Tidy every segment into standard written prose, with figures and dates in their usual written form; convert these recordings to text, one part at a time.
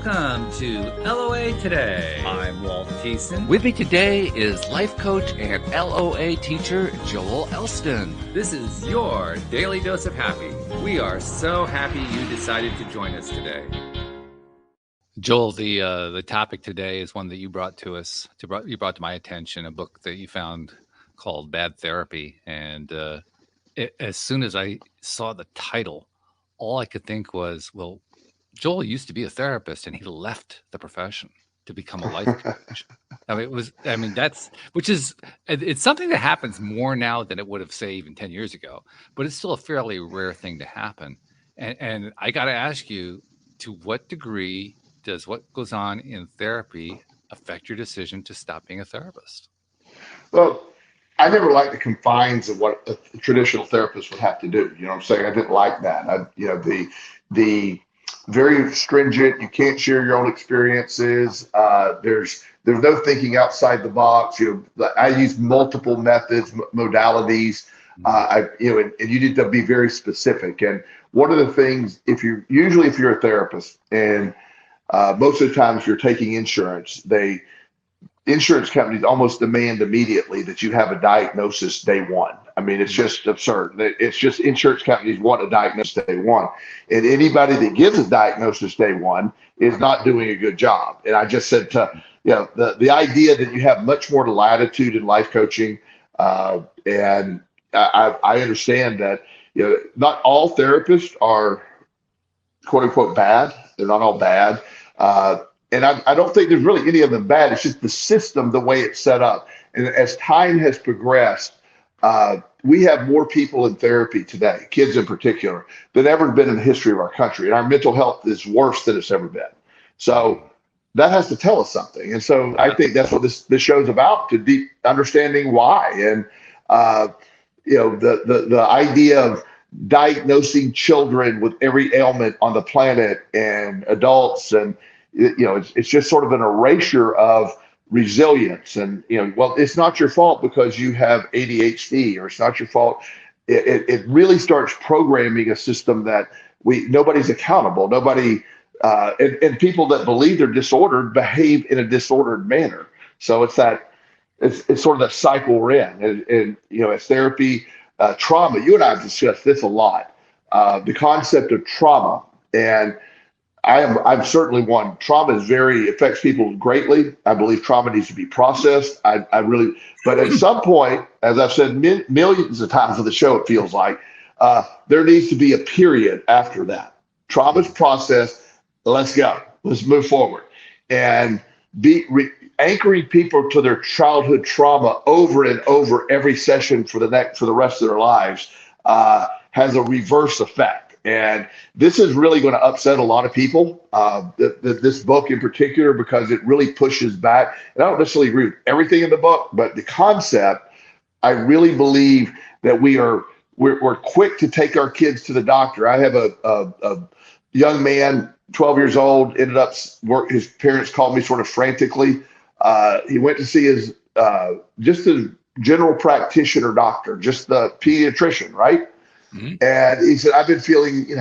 Welcome to LOA Today. I'm Walt. With me today is life coach and LOA teacher Joel Elston. This is your daily dose of happy. We are so happy you decided to join us today. Joel, the topic today is one that you brought to us. You brought to my attention a book that you found called Bad Therapy, and as soon as I saw the title, all I could think was, well, Joel used to be a therapist and he left the profession to become a life coach. It's something that happens more now than it would have, say, even 10 years ago, but it's still a fairly rare thing to happen. And I got to ask you, to what degree does what goes on in therapy affect your decision to stop being a therapist? Well, I never liked the confines of what a traditional therapist would have to do. You know what I'm saying? I didn't like that. The very stringent, you can't share your own experiences. There's no thinking outside the box. I use multiple methods, modalities. And you need to be very specific. And one of the things, if you're a therapist, and most of the times you're taking insurance, insurance companies almost demand immediately that you have a diagnosis day one. I mean, it's just absurd. It's just insurance companies want a diagnosis day one. And anybody that gives a diagnosis day one is not doing a good job. And I just said the idea that you have much more latitude in life coaching, and I understand that, not all therapists are quote unquote bad. They're not all bad. And I don't think there's really any of them bad. It's just the system, the way it's set up. And as time has progressed, we have more people in therapy today, kids in particular, than ever been in the history of our country. And our mental health is worse than it's ever been. So that has to tell us something. And so I think that's what this show's about, to deep understanding why. And, the idea of diagnosing children with every ailment on the planet and adults, and it's just sort of an erasure of resilience. And it's not your fault because you have ADHD, or it's not your fault. It really starts programming a system that nobody's accountable. Nobody and people that believe they're disordered behave in a disordered manner. So it's sort of that cycle we're in. And as therapy, trauma, you and I have discussed this a lot, the concept of trauma. And I'm certainly one. Trauma affects people greatly. I believe trauma needs to be processed. But at some point, as I've said millions of times on the show, it feels like, there needs to be a period after that. Trauma's processed. Let's go. Let's move forward. And anchoring people to their childhood trauma over and over every session for the rest of their lives has a reverse effect. And this is really going to upset a lot of people, this book in particular, because it really pushes back. And I don't necessarily agree with everything in the book, but the concept, I really believe that we're quick to take our kids to the doctor. I have a young man, 12 years old, his parents called me sort of frantically. He went to see his just a general practitioner doctor, just the pediatrician, right? Mm-hmm. And he said, I've been feeling,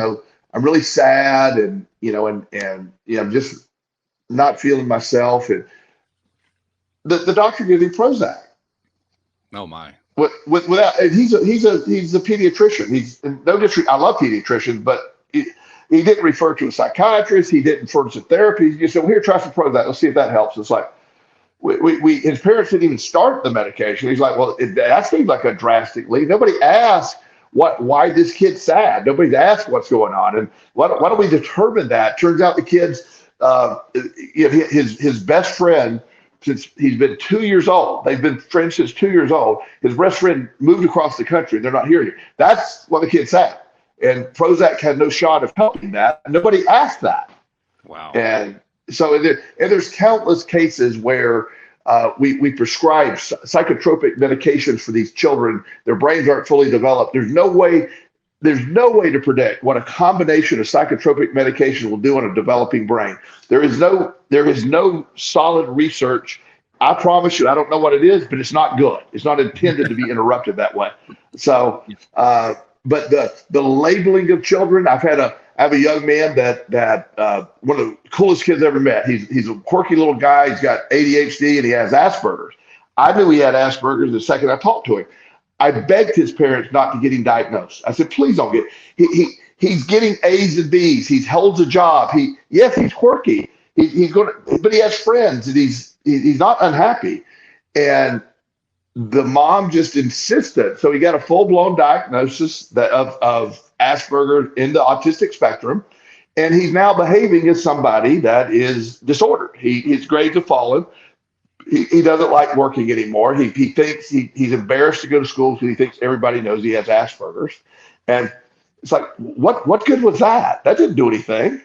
I'm really sad, and I'm just not feeling myself. And the doctor gave him Prozac. Oh my! Without, and he's a pediatrician. I love pediatricians, but he didn't refer to a psychiatrist. He didn't refer to therapy. He said, well, here, try some Prozac. Let's see if that helps. It's like, his parents didn't even start the medication. He's like, well, that seems like a drastic leap. Nobody asked why this kid's sad. Nobody's asked what's going on. And why don't we determine that? Turns out the kid's, his best friend, since he's been 2 years old, they've been friends since 2 years old. His best friend moved across the country. They're not here. That's what the kid's sad. And Prozac had no shot of helping that. Nobody asked that. Wow. And so there's countless cases where we prescribe psychotropic medications for these children. Their brains aren't fully developed. There's no way to predict what a combination of psychotropic medication will do on a developing brain. There is no solid research. I promise you, I don't know what it is, but it's not good. It's not intended to be interrupted that way. So, but the labeling of children, I've had I have a young man that one of the coolest kids I ever met. He's a quirky little guy. He's got ADHD and he has Asperger's. I knew he had Asperger's the second I talked to him. I begged his parents not to get him diagnosed. I said, please don't get. He's getting A's and B's. He holds a job. Yes, he's quirky. He's going, but he has friends and he's not unhappy. And the mom just insisted. So he got a full-blown diagnosis of Asperger's in the autistic spectrum. And he's now behaving as somebody that is disordered. His grades have fallen. He doesn't like working anymore. He thinks he's embarrassed to go to school because he thinks everybody knows he has Asperger's. And it's like, what good was that? That didn't do anything.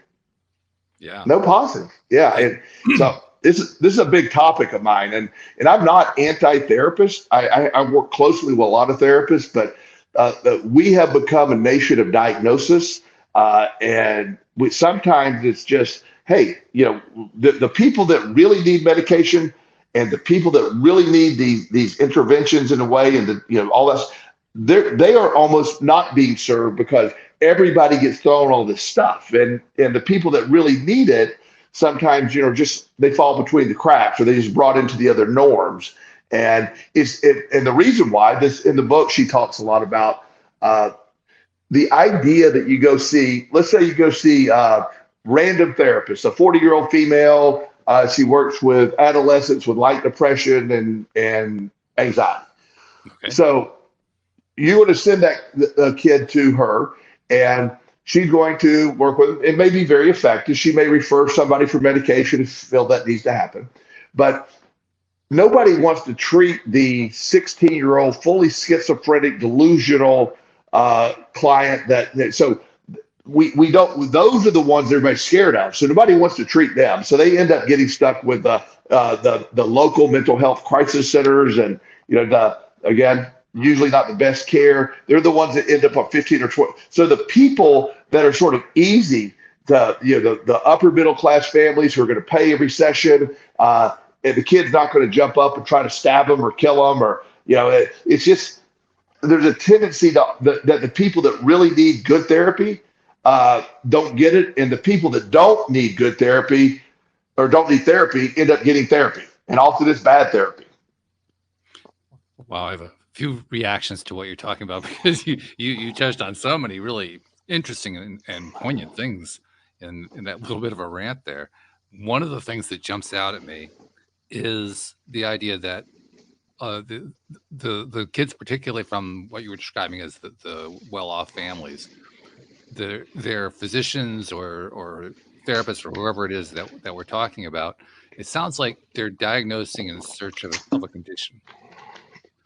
Yeah. No positive. Yeah. And so this is a big topic of mine. And I'm not anti-therapist. I work closely with a lot of therapists, but we have become a nation of diagnosis. And sometimes it's just, hey, the people that really need medication and the people that really need these interventions in a way, and all that, they are almost not being served because everybody gets thrown all this stuff, and the people that really need it sometimes just they fall between the cracks, or they just brought into the other norms. And and the reason why this in the book, she talks a lot about the idea that you go see, let's say you go see random therapists, a 40-year-old female. She works with adolescents with light depression and anxiety. Okay. So you're going to send that kid to her, and she's going to work with, it may be very effective. She may refer somebody for medication if you feel that needs to happen. But nobody wants to treat the 16-year-old, fully schizophrenic, delusional client so we don't, those are the ones everybody's scared of. So nobody wants to treat them. So they end up getting stuck with the local mental health crisis centers, and again, usually not the best care. They're the ones that end up on 15 or 20. So the people that are sort of easy, the upper middle class families who are going to pay every session, and the kid's not going to jump up and try to stab them or kill them, or it's just, there's a tendency that the people that really need good therapy don't get it, and the people that don't need good therapy or don't need therapy end up getting therapy, and often it's bad therapy. Wow, I have a few reactions to what you're talking about, because you touched on so many really interesting and poignant things in that little bit of a rant there. One of the things that jumps out at me is the idea that the kids, particularly from what you were describing as the well-off families, their physicians or therapists or whoever it is that we're talking about, it sounds like they're diagnosing in search of a condition.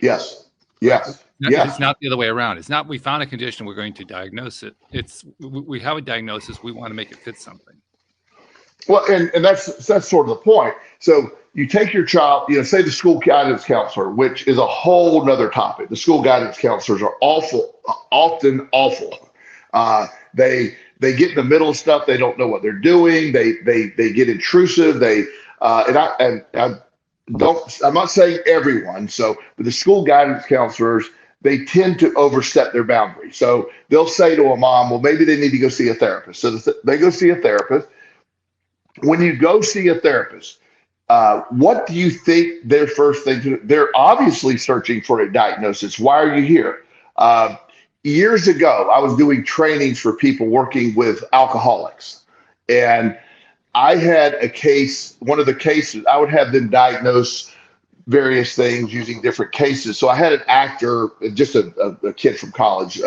Yes. Yes. It's not the other way around. It's not, we found a condition, we're going to diagnose it. It's, we have a diagnosis, we want to make it fit something. Well, and that's sort of the point. So you take your child, say the school guidance counselor, which is a whole nother topic. The school guidance counselors are often awful. They get in the middle of stuff. They don't know what they're doing. They get intrusive. I'm not saying everyone. But the school guidance counselors, they tend to overstep their boundaries. So they'll say to a mom, well, maybe they need to go see a therapist. So they go see a therapist. When you go see a therapist, what do you think their first thing to do? They're obviously searching for a diagnosis. Why are you here? Years ago, I was doing trainings for people working with alcoholics. And I had a case, one of the cases, I would have them diagnose various things using different cases. So I had an actor, just a kid from college,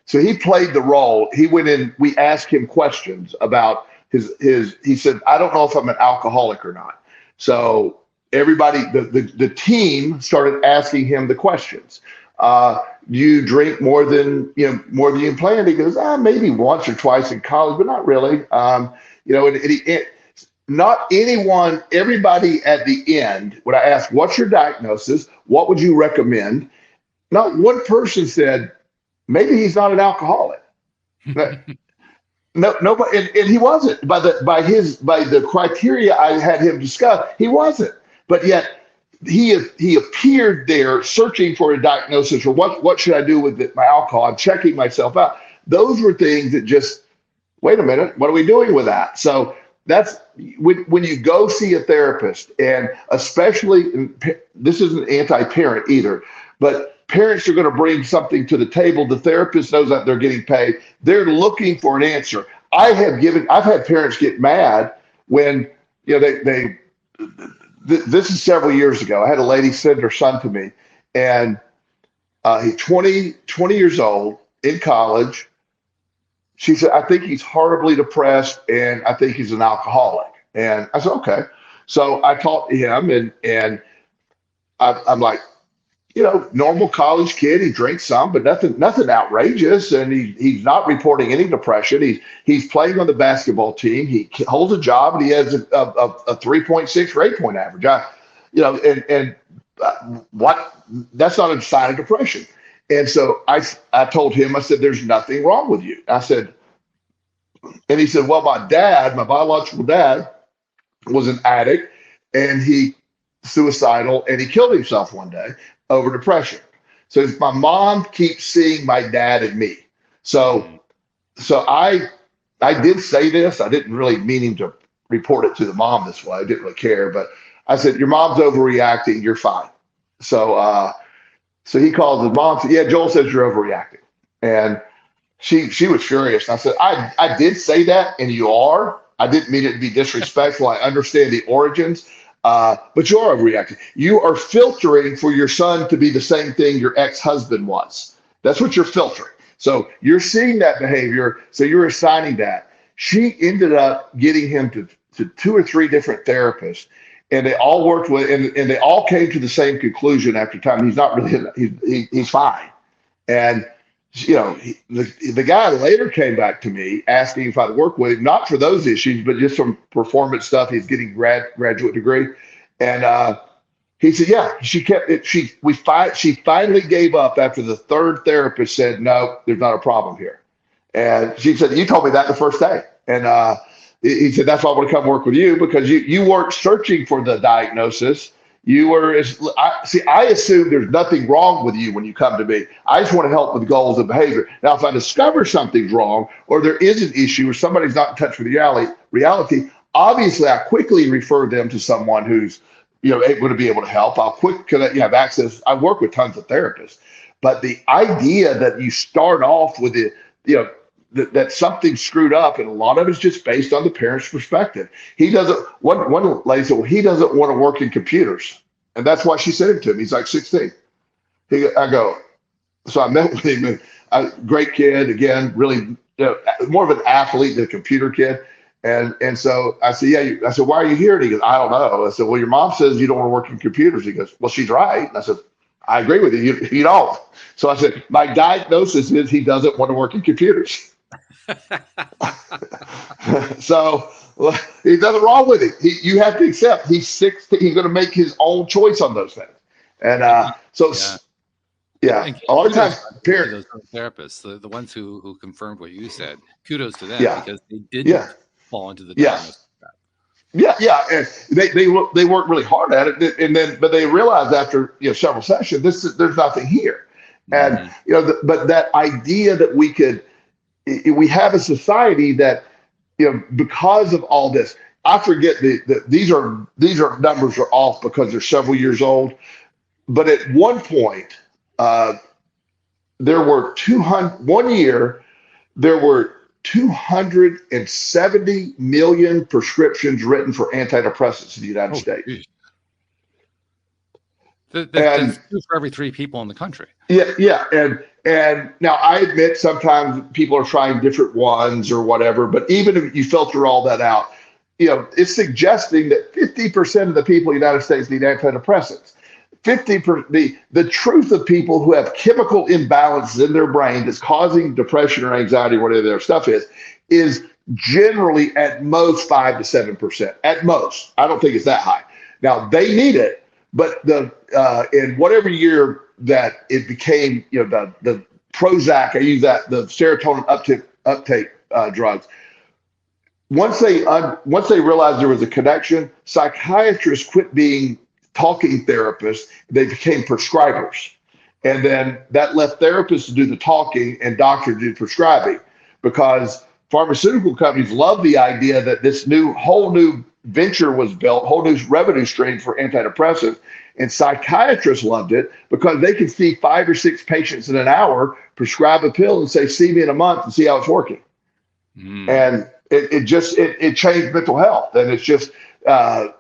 so he played the role. He went in, we asked him questions about he said, I don't know if I'm an alcoholic or not. So everybody, the team started asking him the questions. Do you drink more than you planned? He goes, maybe once or twice in college, but not really. Not anyone, everybody at the end, when I asked, what's your diagnosis? What would you recommend? Not one person said, maybe he's not an alcoholic. No, nobody, and he wasn't by the criteria I had him discuss. He wasn't, but yet he appeared there searching for a diagnosis, or what should I do with my alcohol? I'm checking myself out. Those were things that just wait a minute, what are we doing with that? So that's when you go see a therapist, and especially, this isn't anti-parent either, but parents are going to bring something to the table. The therapist knows that they're getting paid. They're looking for an answer. I've had parents get mad when, this is several years ago. I had a lady send her son to me, and he's 20 years old, in college. She said, I think he's horribly depressed, and I think he's an alcoholic. And I said, okay. So I talked to him, and I'm like, normal college kid. He drinks some, but nothing outrageous. And he's not reporting any depression. He's playing on the basketball team. He holds a job, and he has a 3.6 grade point average. What? That's not a sign of depression. And so I told him, I said, there's nothing wrong with you. I said, and he said, well, my biological dad was an addict, and he suicidal, and he killed himself one day over depression. So my mom keeps seeing my dad and me. So I did say this. I didn't really mean him to report it to the mom this way. I didn't really care, but I said, your mom's overreacting. You're fine. So he called his mom. Said, yeah, Joel says you're overreacting. And she was furious. And I said, I did say that, and you are. I didn't mean it to be disrespectful. I understand the origins, but you are overreacting. You are filtering for your son to be the same thing your ex-husband was. That's what you're filtering. So you're seeing that behavior, so you're assigning that. She ended up getting him to 2 or 3 different therapists, and they all worked with, and they all came to the same conclusion after time. He's not really, he's fine. And the guy later came back to me asking if I'd work with him, not for those issues, but just some performance stuff. He's getting graduate degree. And he said, yeah, she kept it. She finally gave up after the 3rd therapist said, no, there's not a problem here. And she said, you told me that the first day. And he said, that's why I want to come work with you, because you weren't searching for the diagnosis. You were, I assume there's nothing wrong with you when you come to me. I just want to help with goals and behavior. Now, if I discover something's wrong, or there is an issue, or somebody's not in touch with reality, obviously I quickly refer them to someone who's, able to be able to help. Because you have access. I work with tons of therapists, but the idea that you start off with that something's screwed up, and a lot of it's just based on the parent's perspective. He doesn't. One lady said, well, he doesn't want to work in computers, and that's why she sent him to me. He's like 16. So I met with him, and a great kid, again, really more of an athlete than a computer kid. And so I said, yeah. I said, why are you here? And he goes, I don't know. I said, well, your mom says you don't want to work in computers. He goes, well, she's right. And I said, I agree with you. You don't. So I said, my diagnosis is he doesn't want to work in computers. So there's nothing wrong with it. You have to accept he's 16. He's going to make his own choice on those things. And yeah, a lot of times parents, therapists, the ones who confirmed what you said, kudos to them, because they didn't fall into the diagnosis. Yeah, and they worked really hard at it, but they realized after several sessions, there's nothing here, and but that idea that we have a society that, because of all this, I forget these numbers are off because they're several years old, but at one point, there were 270 million prescriptions written for antidepressants in the United States. Geez. That's 2 for every 3 people in the country. Yeah, and now I admit sometimes people are trying different ones or whatever, but even if you filter all that out, it's suggesting that 50% of the people in the United States need antidepressants. The truth of people who have chemical imbalances in their brain that's causing depression or anxiety, whatever their stuff is generally at most 5 to 7%. At most, I don't think it's that high. Now they need it, but in whatever year that it became, the Prozac, I use that, the serotonin uptake drugs. Once they realized there was a connection, psychiatrists quit being talking therapists, they became prescribers. And then that left therapists to do the talking and doctors to do prescribing, because pharmaceutical companies love the idea that this whole new venture was built, whole new revenue stream for antidepressants. And psychiatrists loved it because they could see 5 or 6 patients in an hour, prescribe a pill, and say, "See me in a month," and see how it's working. And it changed mental health. And it's just I'm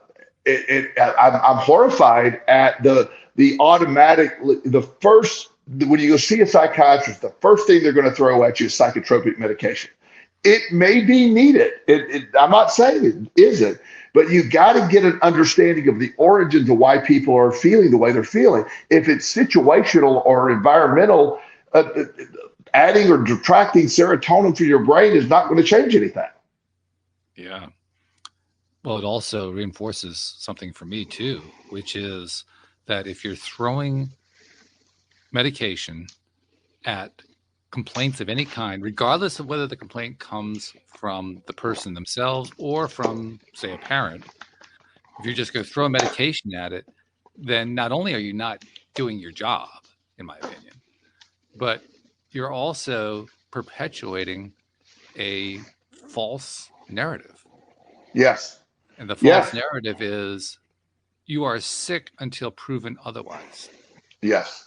horrified at the automatic, when you go see a psychiatrist, the first thing they're going to throw at you is psychotropic medication. It may be needed. I'm not saying it isn't, but you got to get an understanding of the origins of why people are feeling the way they're feeling. If it's situational or environmental, adding or detracting serotonin from your brain is not going to change anything. Yeah. Well, it also reinforces something for me too, which is that if you're throwing medication at complaints of any kind, regardless of whether the complaint comes from the person themselves or from, say, a parent, if you're just going to throw medication at it, then not only are you not doing your job, in my opinion, but you're also perpetuating a false narrative. Yes. And the false narrative is you are sick until proven otherwise. Yes.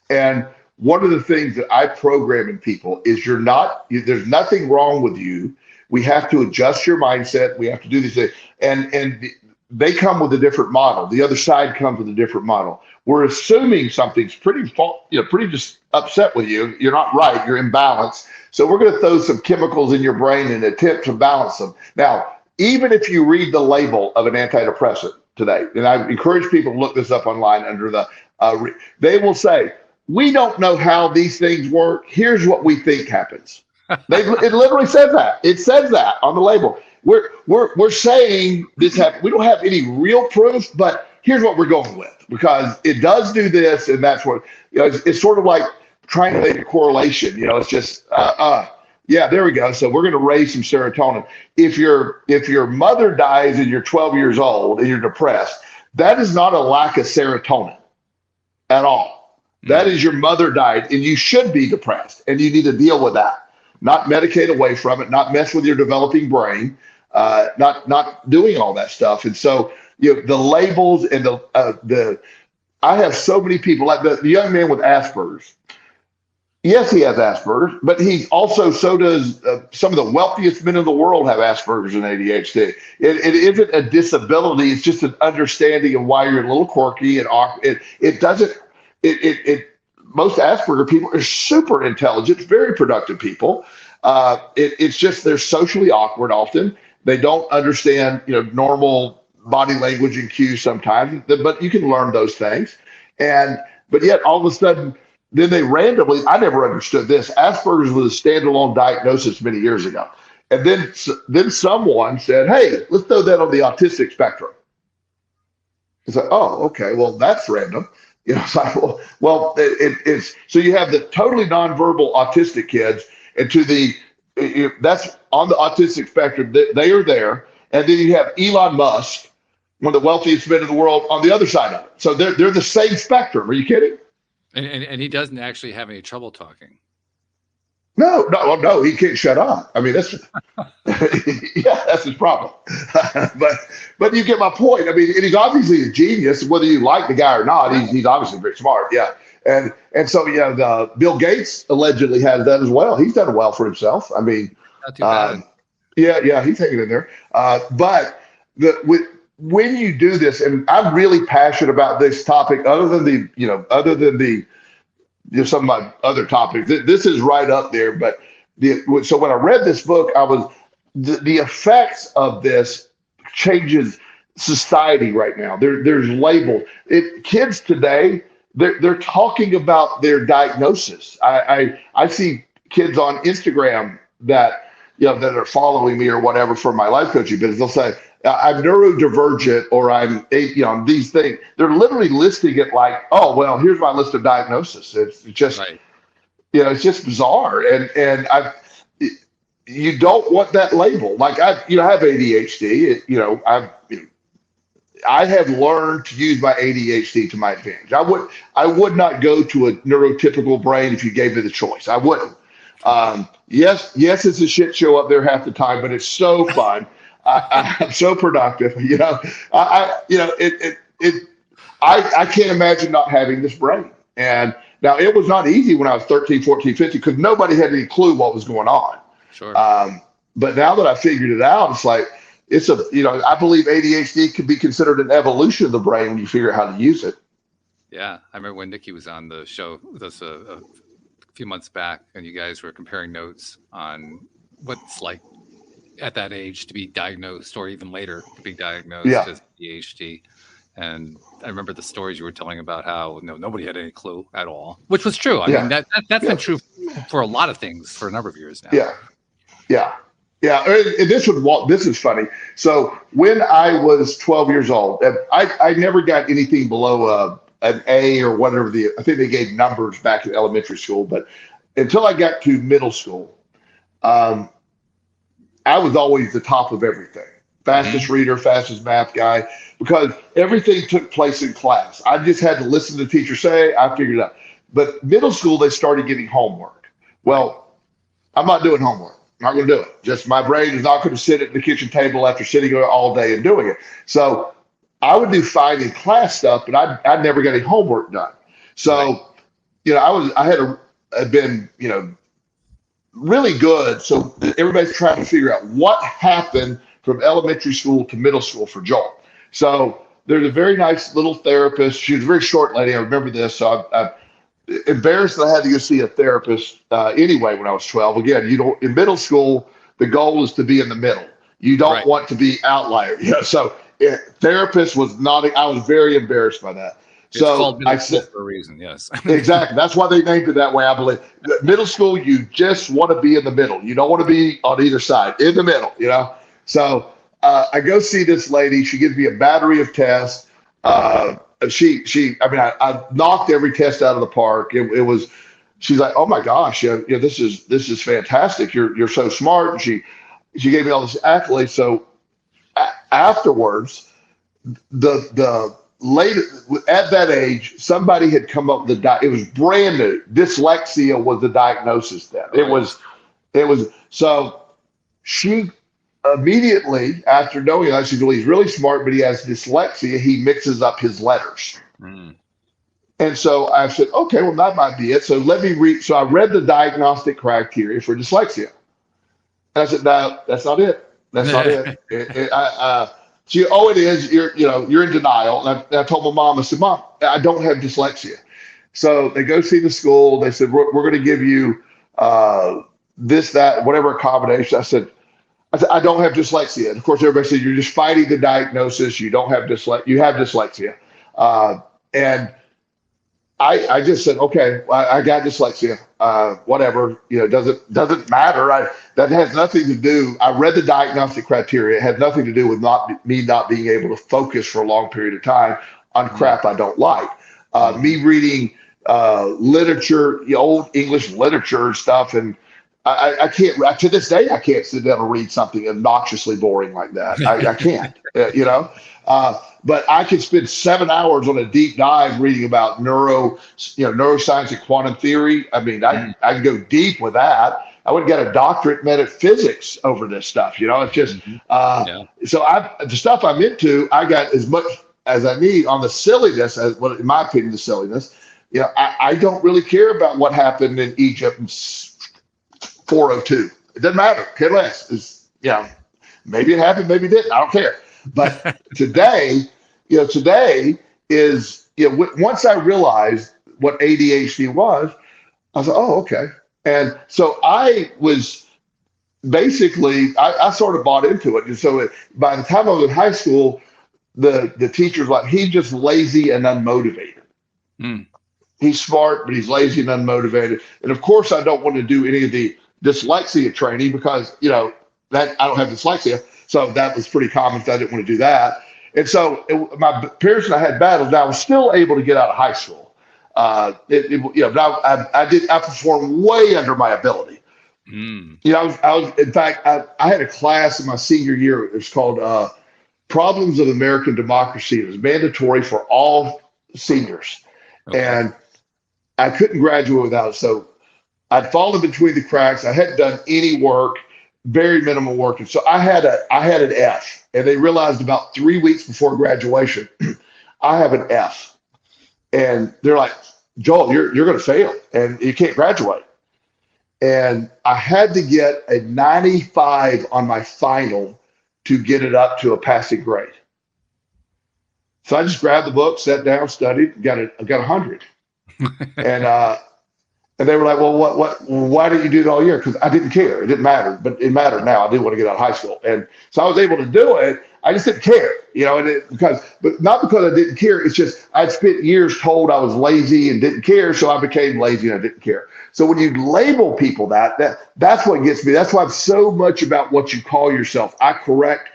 And one of the things that I program in people is there's nothing wrong with you. We have to adjust your mindset. We have to do these things. And they come with a different model. The other side comes with a different model. We're assuming something's pretty just upset with you. You're not right. You're imbalanced. So we're going to throw some chemicals in your brain and attempt to balance them. Now, even if you read the label of an antidepressant today, and I encourage people to look this up online under they will say, "We don't know how these things work. Here's what we think happens." It literally says that. It says that on the label. We're saying this happened. We don't have any real proof, but here's what we're going with because it does do this, and that's what it's sort of like trying to make a correlation. It's just yeah, there we go. So we're going to raise some serotonin. If your mother dies and you're 12 years old and you're depressed, that is not a lack of serotonin at all. That is your mother died, and you should be depressed, and you need to deal with that. Not medicate away from it, not mess with your developing brain, not doing all that stuff. And so the labels and I have so many people like the young man with Asperger's. Yes, he has Asperger's, but so does some of the wealthiest men in the world have Asperger's and ADHD. It isn't a disability; it's just an understanding of why you're a little quirky and awkward. Most Asperger people are super intelligent, very productive people. It's just they're socially awkward often. They don't understand normal body language and cues sometimes, but you can learn those things. But yet all of a sudden. Then they randomly, I never understood this. Asperger's was a standalone diagnosis many years ago. And then someone said, "Hey, let's throw that on the autistic spectrum." It's like, oh, okay, well, that's random. It's like, well, it's so you have the totally nonverbal autistic kids, and that's on the autistic spectrum. They are there. And then you have Elon Musk, one of the wealthiest men in the world, on the other side of it. So they're the same spectrum. Are you kidding? And he doesn't actually have any trouble talking. No, he can't shut up. I mean, that's that's his problem. but you get my point. I mean, and he's obviously a genius, whether you like the guy or not. He's obviously very smart. Yeah, and so Bill Gates allegedly has that as well. He's done well for himself. I mean, not too bad. Yeah, he's hanging in there. But when you do this, and I'm really passionate about this topic, other than some of my other topics, this is right up there. But so when I read this book, the effects of this changes society right now. There's labels. Kids today, they're talking about their diagnosis. I see kids on Instagram that that are following me or whatever for my life coaching business. They'll say, "I'm neurodivergent," or I'm these things. They're literally listing it like, "Oh, well, here's my list of diagnoses." It's just, right. It's just bizarre. And you don't want that label. Like I have ADHD. I have learned to use my ADHD to my advantage. I would not go to a neurotypical brain if you gave me the choice. I wouldn't. Yes, it's a shit show up there half the time, but it's so fun. I'm so productive. I can't imagine not having this brain. And now it was not easy when I was 13, 14, 15, because nobody had any clue what was going on. Sure. But now that I figured it out, it's like, I believe ADHD could be considered an evolution of the brain when you figure out how to use it. Yeah. I remember when Nikki was on the show with us a few months back, and you guys were comparing notes on what it's like at that age to be diagnosed, or even later to be diagnosed as ADHD. And I remember the stories you were telling about how nobody had any clue at all, which was true. I mean, that's been true for a lot of things for a number of years now. Yeah. And this was Walt. This is funny. So when I was 12 years old, I never got anything below an A or whatever I think they gave numbers back in elementary school, but until I got to middle school, I was always the top of everything. Fastest reader, fastest math guy, because everything took place in class. I just had to listen to the teacher say, I figured it out. But middle school, they started giving homework. Well, I'm not doing homework. I'm not going to do it. Just my brain is not going to sit at the kitchen table after sitting all day and doing it. So I would do fine in class stuff, but I'd never get any homework done. So, I had been, really good. So everybody's trying to figure out what happened from elementary school to middle school for Joel. So there's a very nice little therapist. She was a very short lady. I remember this. So I'm embarrassed that I had to go see a therapist anyway when I was 12. Again, in middle school, the goal is to be in the middle. You don't want to be outlier. So therapist was not. I was very embarrassed by that. It's called middle school for a reason. Yes, exactly. That's why they named it that way. I believe middle school, you just want to be in the middle. You don't want to be on either side. In the middle. So I go see this lady. She gives me a battery of tests. I knocked every test out of the park. She's like, oh my gosh, this is fantastic. You're so smart. And she gave me all this accolades. So afterwards, the later at that age, somebody had come up with it was brand new. Dyslexia was the diagnosis then. It was so she immediately after knowing that, she said, well, he's really smart, but he has dyslexia. He mixes up his letters. And so I said, okay, well, that might be it. So let me read. So I read the diagnostic criteria for dyslexia. And I said, no, that's not it. That's not it. It is. You're in denial. And I told my mom, I said, Mom, I don't have dyslexia. So they go see the school. They said, we're going to give you this, that, whatever accommodation. I said, I don't have dyslexia. And of course, everybody said, you're just fighting the diagnosis. You don't have dyslexia. You have dyslexia. And I just said, okay, I got dyslexia. Whatever, doesn't matter. That has nothing to do. I read the diagnostic criteria. It had nothing to do with me not being able to focus for a long period of time on crap I don't like. Me reading literature, old English literature and stuff, and I can't, to this day, I can't sit down and read something obnoxiously boring like that. I can't, but I could spend 7 hours on a deep dive reading about neuroscience and quantum theory. I mean, I can go deep with that. I would get a doctorate in metaphysics over this stuff. It's just, so the stuff I'm into, I got as much as I need on the silliness, in my opinion, the silliness. I don't really care about what happened in Egypt in 402. It doesn't matter. Care less. Maybe it happened, maybe it didn't. I don't care. But today is, once I realized what ADHD was, I was like, oh, okay. And so I was basically, I sort of bought into it. And so by the time I was in high school, the teacher was like, he's just lazy and unmotivated. He's smart, but he's lazy and unmotivated. And of course, I don't want to do any of the dyslexia training because, that I don't have dyslexia. So that was pretty common. So I didn't want to do that. And so my parents and I had battles. Now I was still able to get out of high school. But I performed way under my ability. I was in fact, I had a class in my senior year. It was called Problems of American Democracy. It was mandatory for all seniors. Okay. And I couldn't graduate without it. So I'd fallen between the cracks. I hadn't done any work, very minimal work. And so I had an F, and they realized about 3 weeks before graduation, I have an F. And they're like, Joel, you're going to fail and you can't graduate. And I had to get a 95 on my final to get it up to a passing grade. So I just grabbed the book, sat down, studied, got 100. And they were like, well, why didn't you do it all year? Because I didn't care. It didn't matter, but it mattered now. I didn't want to get out of high school. And so I was able to do it. I just didn't care, but not because I didn't care. It's just I'd spent years told I was lazy and didn't care. So I became lazy and I didn't care. So when you label people that's what gets me. That's why I'm so much about what you call yourself. I correct,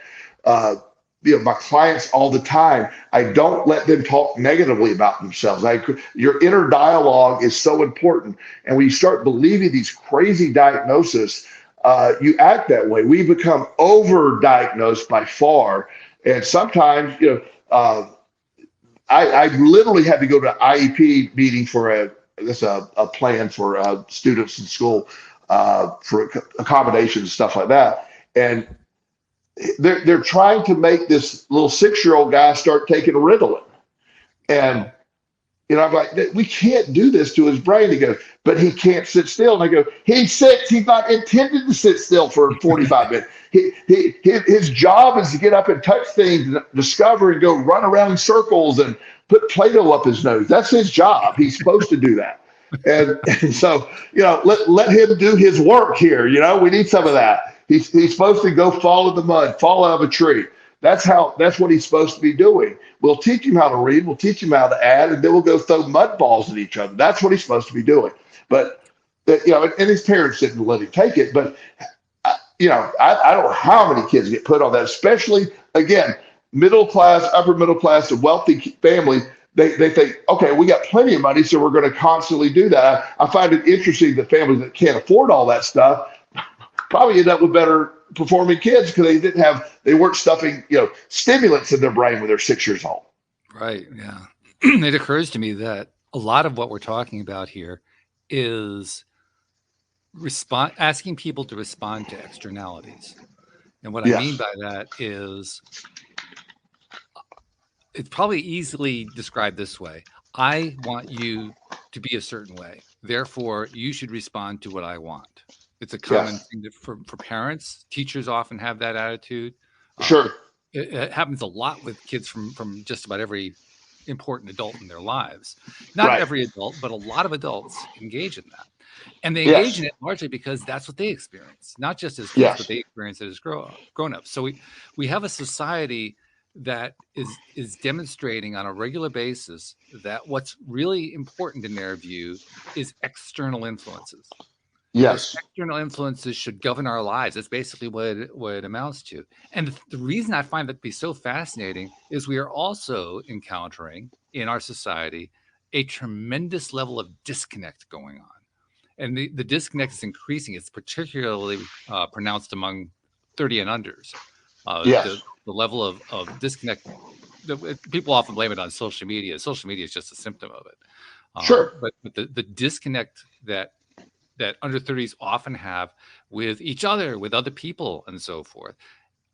my clients all the time. I don't let them talk negatively about themselves. Your inner dialogue is so important. And when you start believing these crazy diagnoses, you act that way. We become over-diagnosed by far. And sometimes, I literally had to go to an IEP meeting for a plan for students in school for accommodations and stuff like that. And they're trying to make this little 6-year-old guy start taking Ritalin. And, I'm like, we can't do this to his brain. He goes, but he can't sit still. And I go, he sits. He's not intended to sit still for 45 minutes. His job is to get up and touch things and discover and go run around in circles and put Play-Doh up his nose. That's his job. He's supposed to do that. And so, let him do his work here. We need some of that. He's supposed to go fall in the mud, fall out of a tree. That's what he's supposed to be doing. We'll teach him how to read. We'll teach him how to add, and then we'll go throw mud balls at each other. That's what he's supposed to be doing. But, and his parents didn't let him take it. But, I don't know how many kids get put on that, especially, again, middle class, upper middle class, a wealthy family. They think, okay, we got plenty of money, so we're going to constantly do that. I find it interesting that families that can't afford all that stuff probably end up with better performing kids because they weren't stuffing, stimulants in their brain when they're 6 years old. Right. Yeah. It occurs to me that a lot of what we're talking about here is asking people to respond to externalities. And what I mean by that is it's probably easily described this way. I want you to be a certain way. Therefore, you should respond to what I want. It's a common thing for parents. Teachers often have that attitude. Sure. It happens a lot with kids from just about every important adult in their lives. Not every adult, but a lot of adults engage in that. And they engage in it largely because that's what they experience, not just as kids, but they experience it as grown-ups. So we have a society that is demonstrating on a regular basis that what's really important in their view is external influences. Yes, external influences should govern our lives. That's basically what it amounts to. And the reason I find that to be so fascinating is we are also encountering in our society a tremendous level of disconnect going on. And the disconnect is increasing. It's particularly pronounced among 30 and unders. The level of disconnect, people often blame it on social media. Social media is just a symptom of it. But the disconnect that under 30s often have with each other, with other people, and so forth.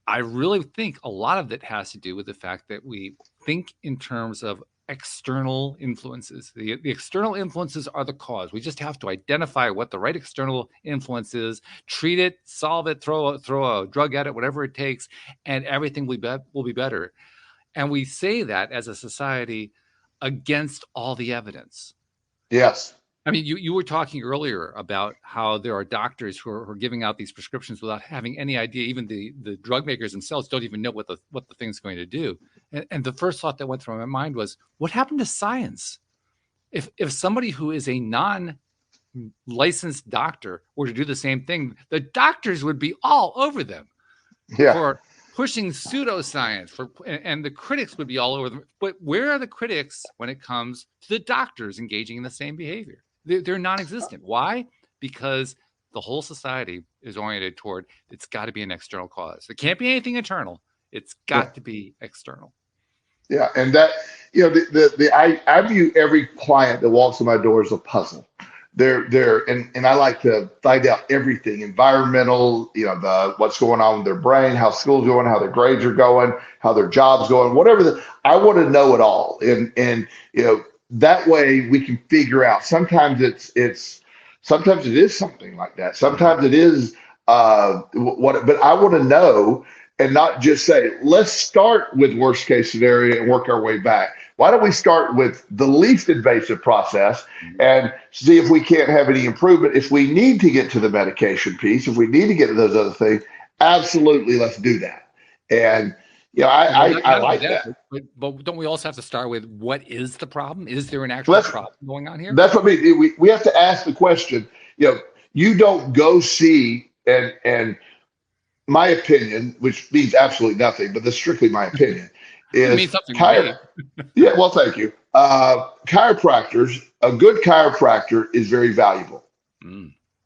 I really think a lot of it has to do with the fact that we think in terms of external influences. The external influences are the cause. We just have to identify what the right external influence is, treat it, solve it, throw a drug at it, whatever it takes, and everything will be better. And we say that as a society against all the evidence. Yes. I mean, you were talking earlier about how there are doctors who are giving out these prescriptions without having any idea. Even the drug makers themselves don't even know what the thing's going to do. And the first thought that went through my mind was, what happened to science? If somebody who is a non-licensed doctor were to do the same thing, the doctors would be all over them for pushing pseudoscience, and the critics would be all over them. But where are the critics when it comes to the doctors engaging in the same behavior? They're non-existent. Why? Because the whole society is oriented toward it's got to be an external cause. It can't be anything internal. It's got to be external. Yeah, and that I view every client that walks in my door as a puzzle. and I like to find out everything, environmental, what's going on with their brain, how school's going, how their grades are going, how their job's going, whatever. I want to know it all. And that way we can figure out. Sometimes sometimes it is something like that. Sometimes it is but I want to know and not just say, let's start with worst case scenario and work our way back. Why don't we start with the least invasive process and see if we can't have any improvement? If we need to get to the medication piece, if we need to get to those other things, absolutely, let's do that. And I like that. But don't we also have to start with what is the problem? Is there an actual problem going on here? That's what we have to ask the question. You don't go see, and my opinion, which means absolutely nothing, but that's strictly my opinion, is means something great. Yeah, well, thank you. Chiropractors, a good chiropractor is very valuable.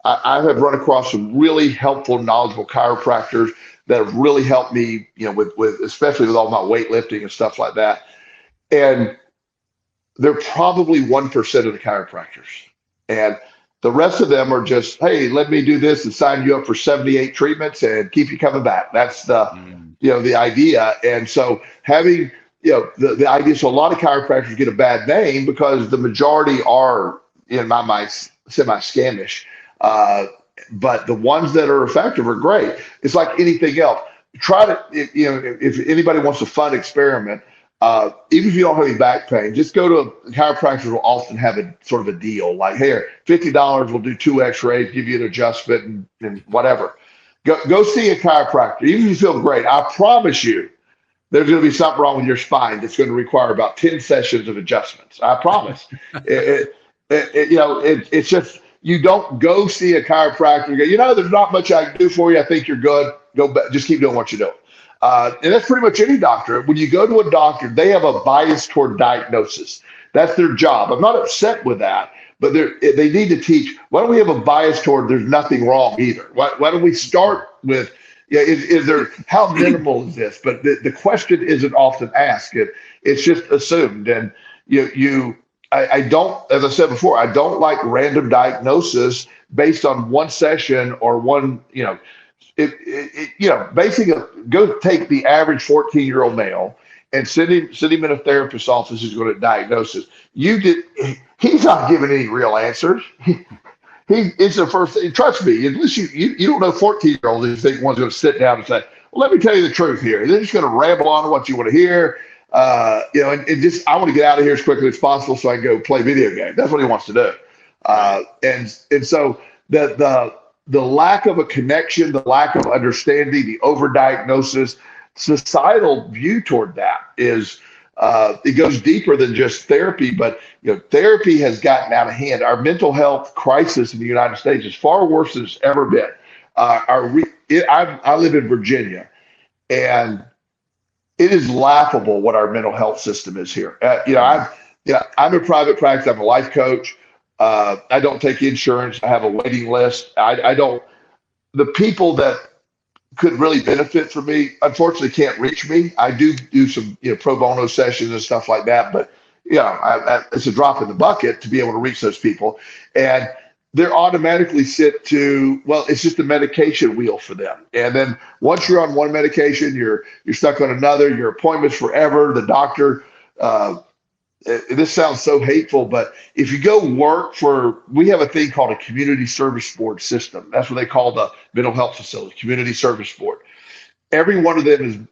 I have run across some really helpful, knowledgeable chiropractors that have really helped me, with especially with all my weightlifting and stuff like that. And they're probably 1% of the chiropractors. And the rest of them are just, hey, let me do this and sign you up for 78 treatments and keep you coming back. That's the idea. And so having, the idea, so a lot of chiropractors get a bad name because the majority are, in my mind, semi-scamish. But the ones that are effective are great. It's like anything else. Try to, if anybody wants a fun experiment, even if you don't have any back pain, just go to chiropractors will often have a sort of a deal like, here, $50, we'll do 2 x-rays, give you an adjustment and whatever. Go see a chiropractor. Even if you feel great, I promise you there's going to be something wrong with your spine that's going to require about 10 sessions of adjustments. I promise. It's just, you don't go see a chiropractor and go, there's not much I can do for you. I think you're good. Go back. Just keep doing what you're doing. And that's pretty much any doctor. When you go to a doctor, they have a bias toward diagnosis. That's their job. I'm not upset with that, but they need to teach. Why don't we have a bias toward there's nothing wrong either? Why don't we start with, is there, how minimal is this? But the question isn't often asked. It's just assumed. And I don't, as I said before, I don't like random diagnosis based on one session or one, basically go take the average 14-year-old male and send him in a therapist's office who's going to diagnose it. He's not giving any real answers. It's the first thing. Trust me, unless you don't know 14-year-olds, you think one's going to sit down and say, well, let me tell you the truth here. They're just going to ramble on what you want to hear. And just, I want to get out of here as quickly as possible so I can go play video games. That's what he wants to do. And so the lack of a connection, the lack of understanding, the overdiagnosis, societal view toward that is, it goes deeper than just therapy, but therapy has gotten out of hand. Our mental health crisis in the United States is far worse than it's ever been. I live in Virginia, and it is laughable what our mental health system is here. I'm a private practice. I'm a life coach. I don't take insurance. I have a waiting list. The people that could really benefit from me, unfortunately, can't reach me. I do some pro bono sessions and stuff like that, but it's a drop in the bucket to be able to reach those people. And they're automatically sent to, well, it's just a medication wheel for them. And then once you're on one medication, you're stuck on another. Your appointment's forever. The doctor, this sounds so hateful, but if you go work we have a thing called a community service board system. That's what they call the mental health facility, community service board. Every one of them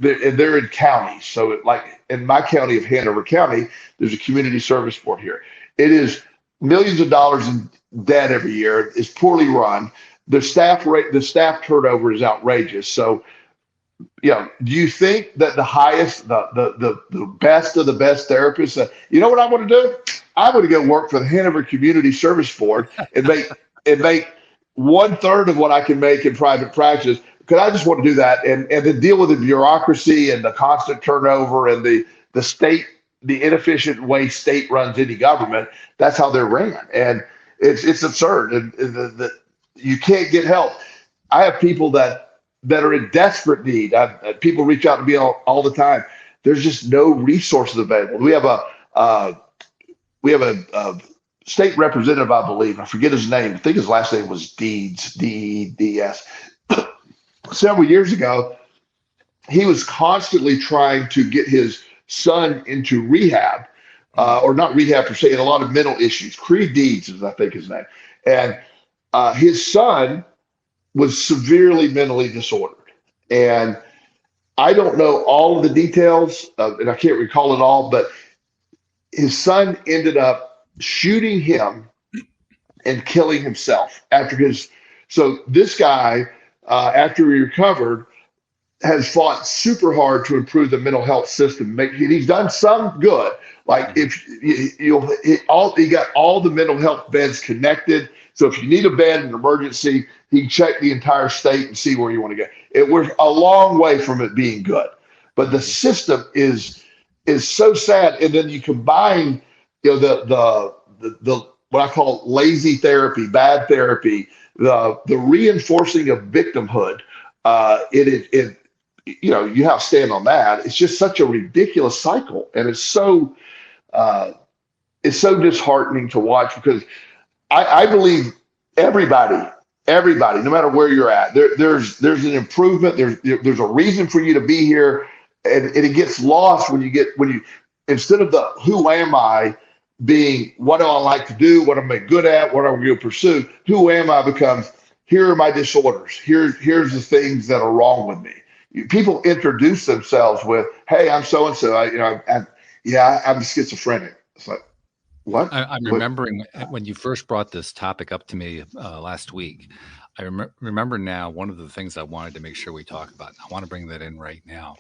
they're in counties. So like in my county of Hanover County, there's a community service board here. It is millions of dollars in debt every year. It's poorly run. The staff turnover is outrageous. So, do you think that the highest, the best of the best therapists, what I want to do? I want to go work for the Hanover Community Service Board and make 1/3 of what I can make in private practice, because I just want to do that and then deal with the bureaucracy and the constant turnover and the state, the inefficient way state runs any government. That's how they're ran, and it's absurd. And you can't get help. I have people that are in desperate need. People reach out to me all the time. There's just no resources available. We have a state representative, I believe. I forget his name. I think his last name was Deeds, D-E-D-S. Several years ago, he was constantly trying to get his son into rehab, or not rehab per se, and a lot of mental issues. Creed Deeds is, I think, his name. And his son was severely mentally disordered. And I don't know all of the details, and I can't recall it all, but his son ended up shooting him and killing himself after his. So this guy, after he recovered, has fought super hard to improve the mental health system. He's done some good. Like if he got all the mental health beds connected. So if you need a bed in an emergency, he can check the entire state and see where you want to go. We're a long way from it being good, but the system is so sad. And then you combine, the what I call lazy therapy, bad therapy, the reinforcing of victimhood. You have to stand on that. It's just such a ridiculous cycle, and it's so disheartening to watch, because I believe everybody, no matter where you're at, there's an improvement. There's a reason for you to be here, and it gets lost when you instead of the who am I being what do I like to do, what am I good at, what am I going to pursue, who am I becomes here are my disorders. Here's the things that are wrong with me. People introduce themselves with, "Hey, I'm so and so. I'm schizophrenic." It's like, what? I'm remembering when you first brought this topic up to me last week. I remember now one of the things I wanted to make sure we talk about. I want to bring that in right now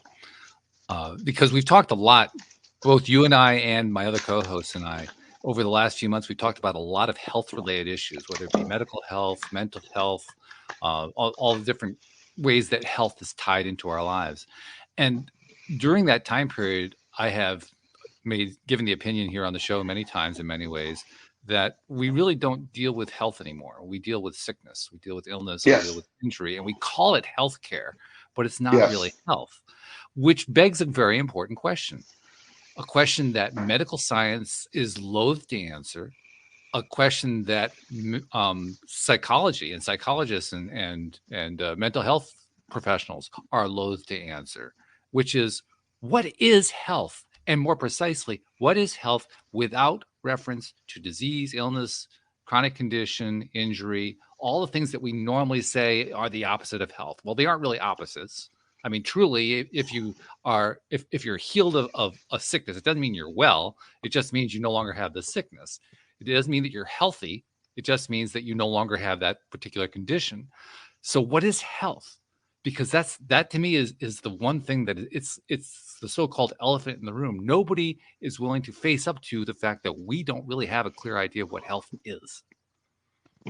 because we've talked a lot, both you and I and my other co-hosts and I, over the last few months. We talked about a lot of health-related issues, whether it be medical health, mental health, all the different ways that health is tied into our lives. And during that time period, I have given the opinion here on the show many times in many ways that we really don't deal with health anymore. We deal with sickness, we deal with illness, Yes. we deal with injury, and we call it healthcare, but it's not Yes. really health, which begs a very important question. A question that medical science is loath to answer, a question that psychology and psychologists and mental health professionals are loath to answer, which is, what is health? And more precisely, what is health without reference to disease, illness, chronic condition, injury, all the things that we normally say are the opposite of health? Well, they aren't really opposites. I mean, truly, if you're healed of a sickness, it doesn't mean you're well. It just means you no longer have the sickness. It doesn't mean that you're healthy. It just means that you no longer have that particular condition. So what is health? Because that to me is the one thing that it's the so-called elephant in the room. Nobody is willing to face up to the fact that we don't really have a clear idea of what health is.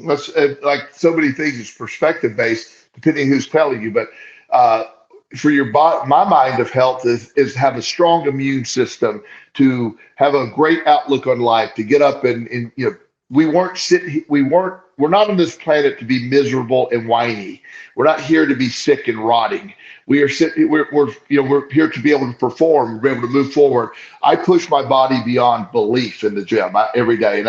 That's like so many things, it's perspective based, depending who's telling you. But for your body, my mind of health is have a strong immune system, to have a great outlook on life, to get up and we're not on this planet to be miserable and whiny. We're not here to be sick and rotting. We're here to be able to perform, be able to move forward. I push my body beyond belief in the gym every day,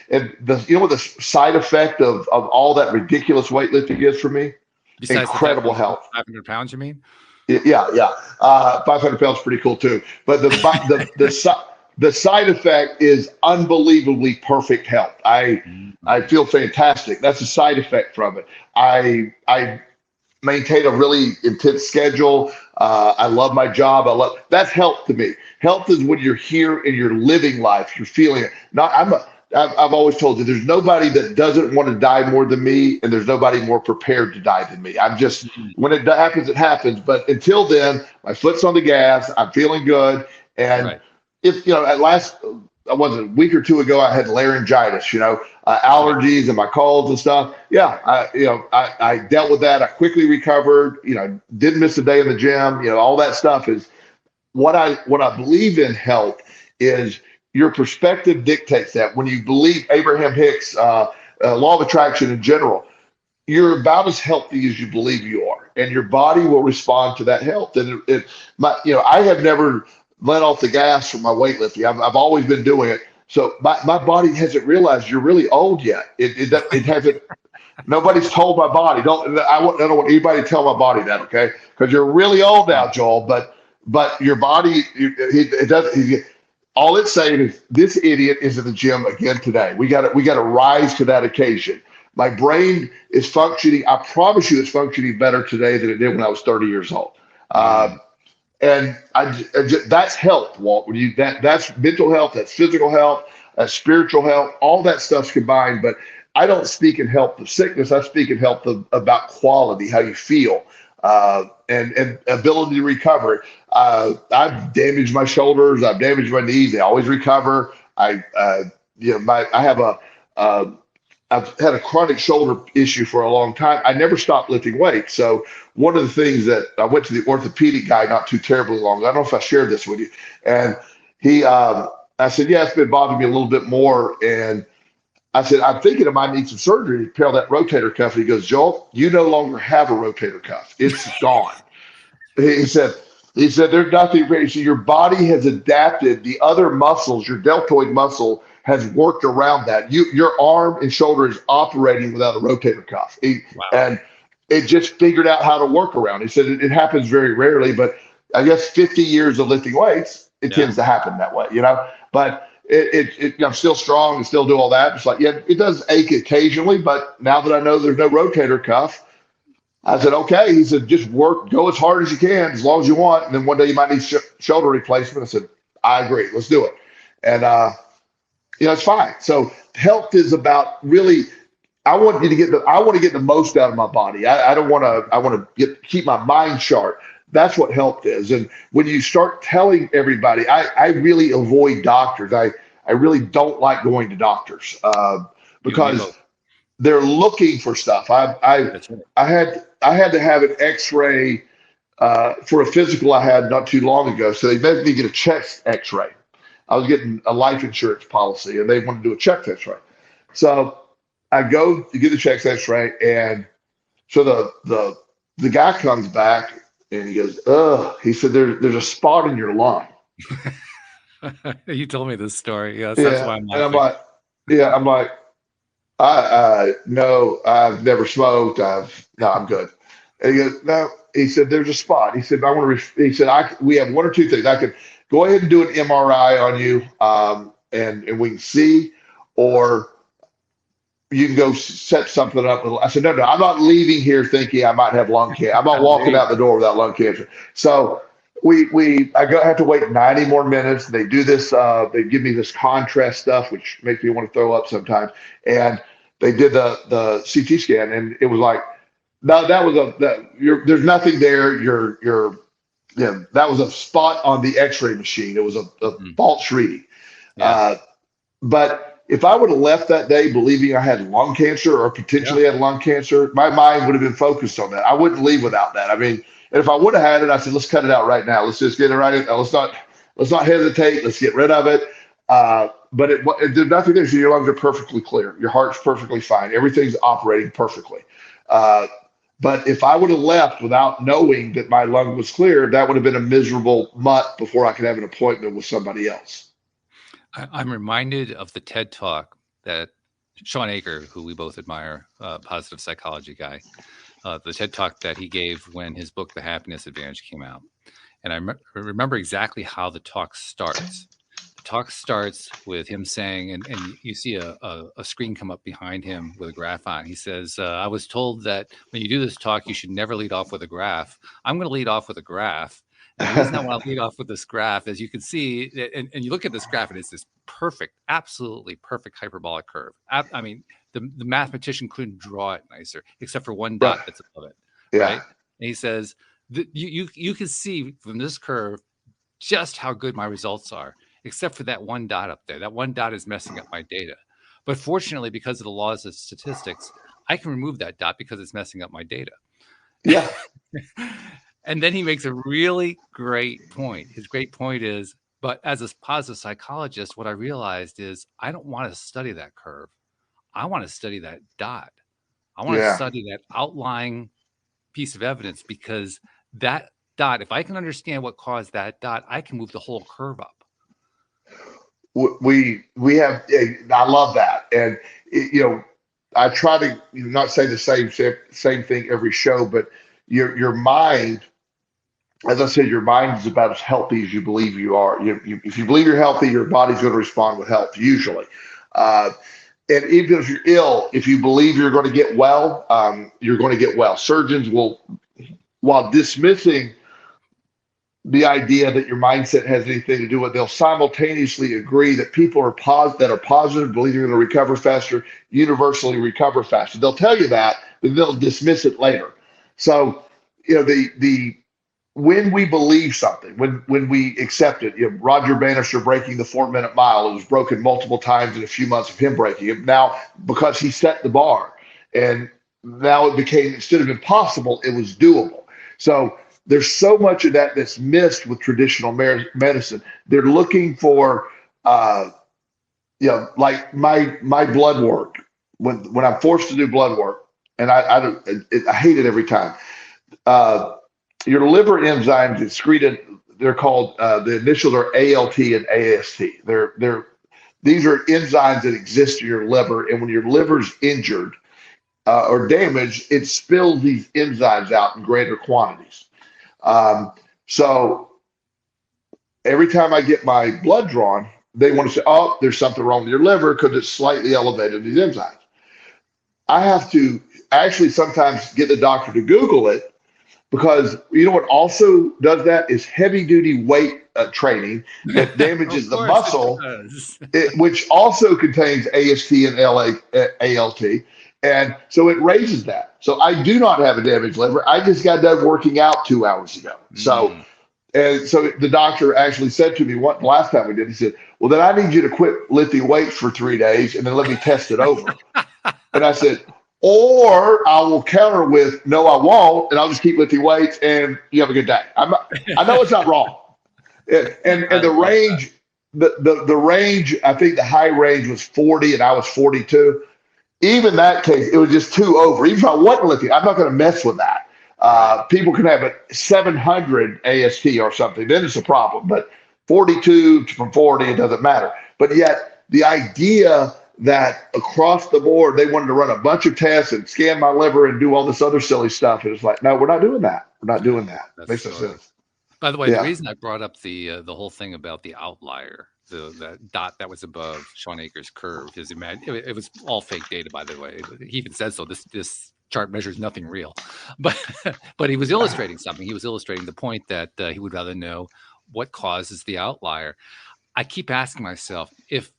and the side effect of all that ridiculous weightlifting is for me. Besides incredible health. 500 pounds, you mean? Yeah. 500 pounds is pretty cool too. But the side effect is unbelievably perfect health. I feel fantastic. That's a side effect from it. I maintain a really intense schedule. I love my job. That's health to me. Health is when you're here and you're living life. You're feeling it. I've always told you, there's nobody that doesn't want to die more than me, and there's nobody more prepared to die than me. I'm just, when it happens, it happens. But until then, my foot's on the gas. I'm feeling good. And right. A week or two ago, I had laryngitis, allergies and my colds and stuff. Yeah, I dealt with that. I quickly recovered. Didn't miss a day in the gym. All that stuff is what I believe in. Health is your perspective dictates that. When you believe Abraham Hicks, law of attraction in general, you're about as healthy as you believe you are, and your body will respond to that health. And I have never let off the gas from my weightlifting. I've always been doing it. So my body hasn't realized you're really old yet. It hasn't. Nobody's told my body. I don't want anybody to tell my body that, okay? Because you're really old now, Joel. But your body, it doesn't. All it's saying is this idiot is at the gym again today. We got to rise to that occasion. My brain is functioning. I promise you, it's functioning better today than it did when I was 30 years old. And that's health, Walt. That's mental health, that's physical health, that's spiritual health. All that stuff's combined. But I don't speak in health of sickness. I speak in health about quality, how you feel, and ability to recover. I've damaged my shoulders. I've damaged my knees. They always recover. I've had a chronic shoulder issue for a long time. I never stopped lifting weights. So one of the things that I went to the orthopedic guy not too terribly long ago. I don't know if I shared this with you. And I said, yeah, it's been bothering me a little bit more. And I said, I'm thinking I might need some surgery to repair that rotator cuff. And he goes, Joel, you no longer have a rotator cuff. It's gone. He said, there's nothing. So your body has adapted. The other muscles, your deltoid muscle, has worked around that. Your arm and shoulder is operating without a rotator cuff. And it just figured out how to work around. He said it happens very rarely, but I guess 50 years of lifting weights, it tends to happen that way, But I'm still strong and still do all that. It's like, yeah, it does ache occasionally, but now that I know there's no rotator cuff, I said, okay. He said, just go as hard as you can, as long as you want. And then one day you might need shoulder replacement. I said, I agree. Let's do it. And, it's fine. So health is about really, I want to get the most out of my body. I want to keep my mind sharp. That's what health is. And when you start telling everybody, I really avoid doctors. I really don't like going to doctors because they're looking for stuff. I had to have an X-ray for a physical I had not too long ago. So they made me get a chest X-ray. I was getting a life insurance policy, and they wanted to do a chest X-ray. So I go to get the chest X-ray, and so the guy comes back and he goes, "Ugh." He said, "There's a spot in your lung." You told me this story. Yes, that's why I'm laughing. And I'm like, no, I've never smoked. No, I'm good. And he goes, no. He said, "There's a spot." He said, he said, we have one or two things. I could go ahead and do an MRI on you, and we can see, or you can go set something up. I said, no, I'm not leaving here thinking I might have lung cancer. I'm not walking out the door without lung cancer. So I have to wait 90 more minutes. They do this. They give me this contrast stuff, which makes me want to throw up sometimes. And they did the CT scan, and it was like, no, there's nothing there. That was a spot on the X-ray machine. It was a false reading. But if I would have left that day believing I had lung cancer or potentially had lung cancer, my mind would have been focused on that. I wouldn't leave without that. I mean, and if I would have had it, I said, let's cut it out right now. Let's just get it right. Let's not hesitate. Let's get rid of it. But there's nothing there. So your lungs are perfectly clear. Your heart's perfectly fine. Everything's operating perfectly. But if I would have left without knowing that my lung was clear, that would have been a miserable mutt before I could have an appointment with somebody else. I'm reminded of the TED Talk that Sean Aker, who we both admire, positive psychology guy, the TED Talk that he gave when his book, The Happiness Advantage, came out. And I remember exactly how the talk starts. The talk starts with him saying, and you see a screen come up behind him with a graph on. He says, I was told that when you do this talk, you should never lead off with a graph. I'm going to lead off with a graph. And the reason I want to lead off with this graph, as you can see, and you look at this graph, and it's this perfect, absolutely perfect hyperbolic curve. I mean, the mathematician couldn't draw it nicer, except for one dot that's above it. Yeah. Right? And he says, you can see from this curve just how good my results are, except for that one dot up there. That one dot is messing up my data. But fortunately, because of the laws of statistics, I can remove that dot because it's messing up my data. Yeah. And then he makes a really great point. His great point is, but as a positive psychologist, what I realized is I don't want to study that curve. I want to study that dot. I want to study that outlying piece of evidence, because that dot, if I can understand what caused that dot, I can move the whole curve up. we have, I love that. And, I try to not say the same thing every show, but your mind, as I said, your mind is about as healthy as you believe you are. If you believe you're healthy, your body's going to respond with health, usually. Uh, and even if you're ill, if you believe you're going to get well, you're going to get well. Surgeons will, while dismissing the idea that your mindset has anything to do with it, they'll simultaneously agree that people that are positive, believe you're going to recover faster, universally recover faster. They'll tell you that, but they'll dismiss it later. So, the when we believe something, when we accept it, Roger Bannister breaking the 4-minute mile, it was broken multiple times in a few months of him breaking it. Now, because he set the bar, and now it became, instead of impossible, it was doable. So there's so much of that that's missed with traditional medicine. They're looking for, like my blood work. When I'm forced to do blood work, and I hate it every time. Your liver enzymes excreted. They're called, the initials are ALT and AST. These are enzymes that exist in your liver, and when your liver's injured or damaged, it spills these enzymes out in greater quantities. So every time I get my blood drawn, they want to say, oh, there's something wrong with your liver because it's slightly elevated these enzymes. I have to actually sometimes get the doctor to Google it, because what also does that is heavy duty weight training that damages the muscle, which also contains AST and ALT. And so it raises that. So I do not have a damaged liver. I just got done working out 2 hours ago. So the doctor actually said to me, what last time we did, he said, well, then I need you to quit lifting weights for 3 days and then let me test it over. And I said, or I will counter with, no, I won't. And I'll just keep lifting weights and you have a good day. I know it's not wrong. And the range, the range, I think the high range was 40 and I was 42. Even that case, it was just too over. Even if I wasn't lifting, I'm not going to mess with that. People can have a 700 AST or something. Then it's a problem. But 42 from 40, it doesn't matter. But yet the idea that across the board, they wanted to run a bunch of tests and scan my liver and do all this other silly stuff. And it's like, no, we're not doing that. We're not doing that. Makes no sense. By the way, the reason I brought up the whole thing about the outlier, the dot that was above Sean Akers' curve, it was all fake data, by the way. He even said so. This chart measures nothing real, but he was illustrating something. He was illustrating the point that he would rather know what causes the outlier. I keep asking myself, if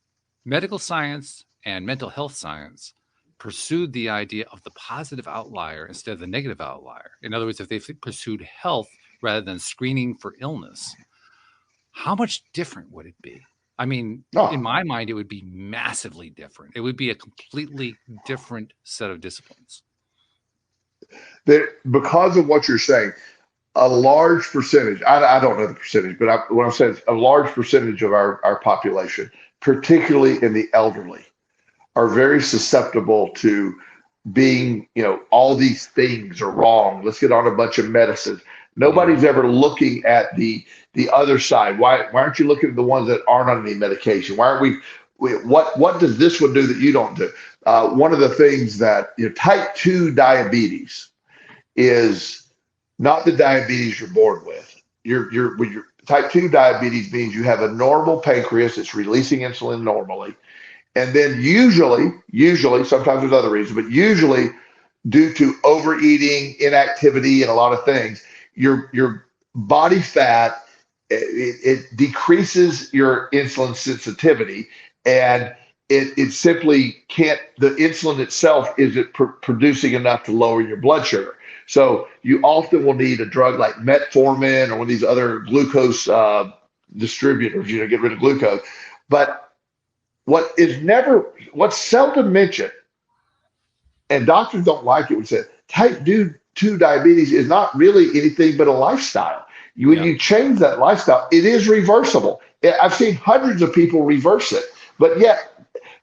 medical science and mental health science pursued the idea of the positive outlier instead of the negative outlier, in other words, if they pursued health rather than screening for illness, how much different would it be? I mean, in my mind, it would be massively different. It would be a completely different set of disciplines. Because of what you're saying, a large percentage, I don't know the percentage, but what I'm saying is a large percentage of our population, particularly in the elderly, are very susceptible to being, all these things are wrong. Let's get on a bunch of medicines. Nobody's ever looking at the other side. Why aren't you looking at the ones that aren't on any medication? Why aren't what does this one do that you don't do? One of the things that, type 2 diabetes is not the diabetes you're born with. Your type 2 diabetes means you have a normal pancreas that's releasing insulin normally. And then usually, sometimes there's other reasons, but usually due to overeating, inactivity, and a lot of things, your body fat, it decreases your insulin sensitivity, and it simply can't, the insulin itself isn't producing enough to lower your blood sugar. So you often will need a drug like metformin or one of these other glucose distributors, get rid of glucose. But what's seldom mentioned, and doctors don't like it, would say type 2 diabetes is not really anything but a lifestyle. When you change that lifestyle, it is reversible. I've seen hundreds of people reverse it, but yet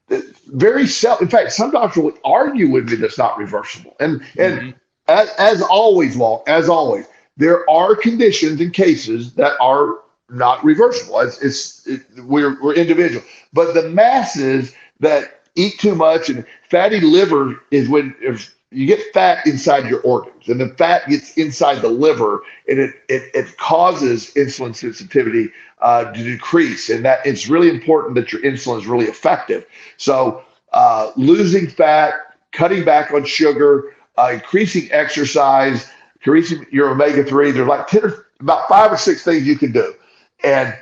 in fact, some doctors will argue with me that's not reversible. And as always, Walt, there are conditions and cases that are not reversible. We're individual, but the masses that eat too much, and fatty liver is when if you get fat inside your organs, and the fat gets inside the liver, and it causes insulin sensitivity to decrease, and that it's really important that your insulin is really effective. So losing fat, cutting back on sugar, increasing exercise, increasing your omega-3. There's like about 5 or 6 things you can do. And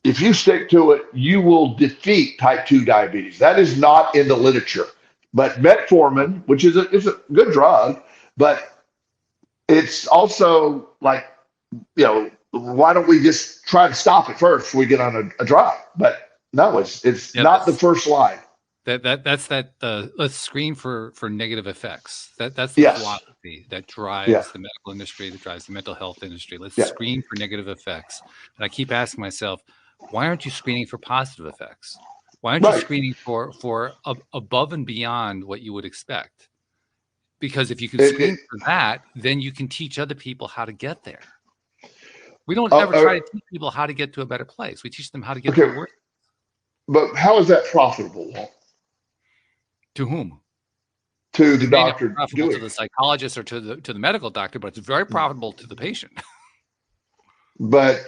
if you stick to it, you will defeat type 2 diabetes. That is not in the literature. But metformin, which is a good drug, but it's also like, why don't we just try to stop it first before we get on a drive? But no, it's not the first line. Let's screen for negative effects. That's the philosophy that drives the medical industry, that drives the mental health industry. Let's screen for negative effects. And I keep asking myself, why aren't you screening for positive effects? Why aren't you screening for above and beyond what you would expect? Because if you can screen for that, then you can teach other people how to get there. We don't ever try to teach people how to get to a better place. We teach them how to get to a worse. But how is that profitable, Walt? To whom? To the doctor. Profitable to the psychologist or to the medical doctor, but it's very profitable to the patient. But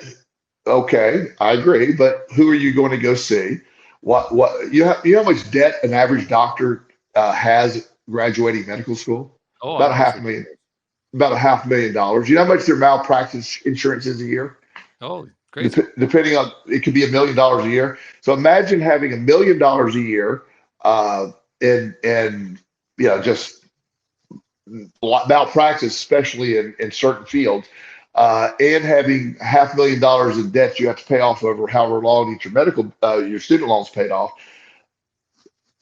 okay, I agree. But who are you going to go see? What you know how much debt an average doctor has graduating medical school? About $500,000. About $500,000. You know how much their malpractice insurance is a year? Oh, crazy. Depending on, it could be $1 million a year. So imagine having $1 million a year, and just malpractice, especially in certain fields, and having $500,000 in debt you have to pay off over however long to get your student loans paid off.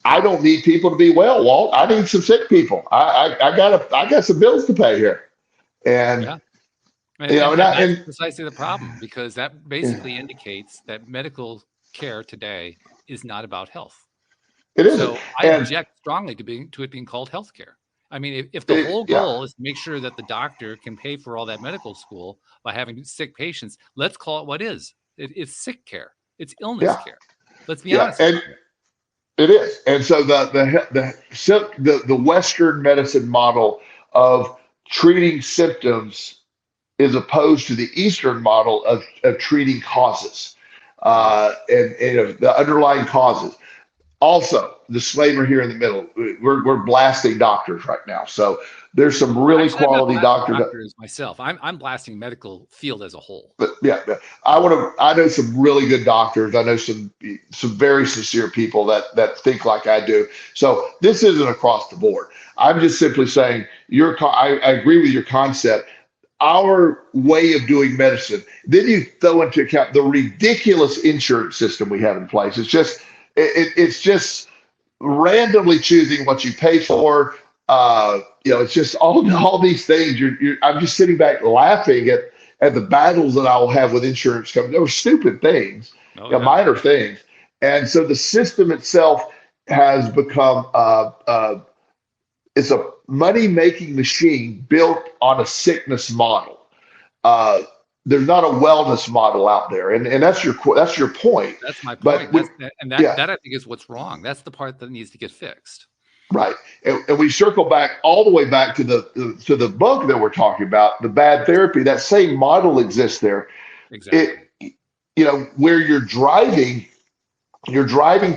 I don't need people to be well, Walt. I need some sick people. I got some bills to pay here, and that's precisely the problem, because that basically indicates that medical care today is not about health. It isn't. So I object strongly to it being called healthcare. I mean, if the whole goal is to make sure that the doctor can pay for all that medical school by having sick patients, let's call it what is. It's sick care. It's illness care. Let's be honest. It is. And so the Western medicine model of treating symptoms is opposed to the Eastern model of treating causes, and the underlying causes. Also, disclaimer here in the middle, we're blasting doctors right now. So there's some really quality doctors myself. I'm blasting medical field as a whole. But I know some really good doctors. I know some very sincere people that think like I do. So this isn't across the board. I'm just simply saying I agree with your concept. Our way of doing medicine. Then you throw into account the ridiculous insurance system we have in place. It's just randomly choosing what you pay for. It's just all these things. I'm just sitting back laughing at the battles that I will have with insurance companies. They were stupid things, minor things, and so the system itself has become it's a money-making machine built on a sickness model. There's not a wellness model out there, and that's your point. That's my point. That I think is what's wrong. That's the part that needs to get fixed. Right, and we circle back all the way back to the book that we're talking about, the bad therapy. That same model exists there. Exactly. Where you're driving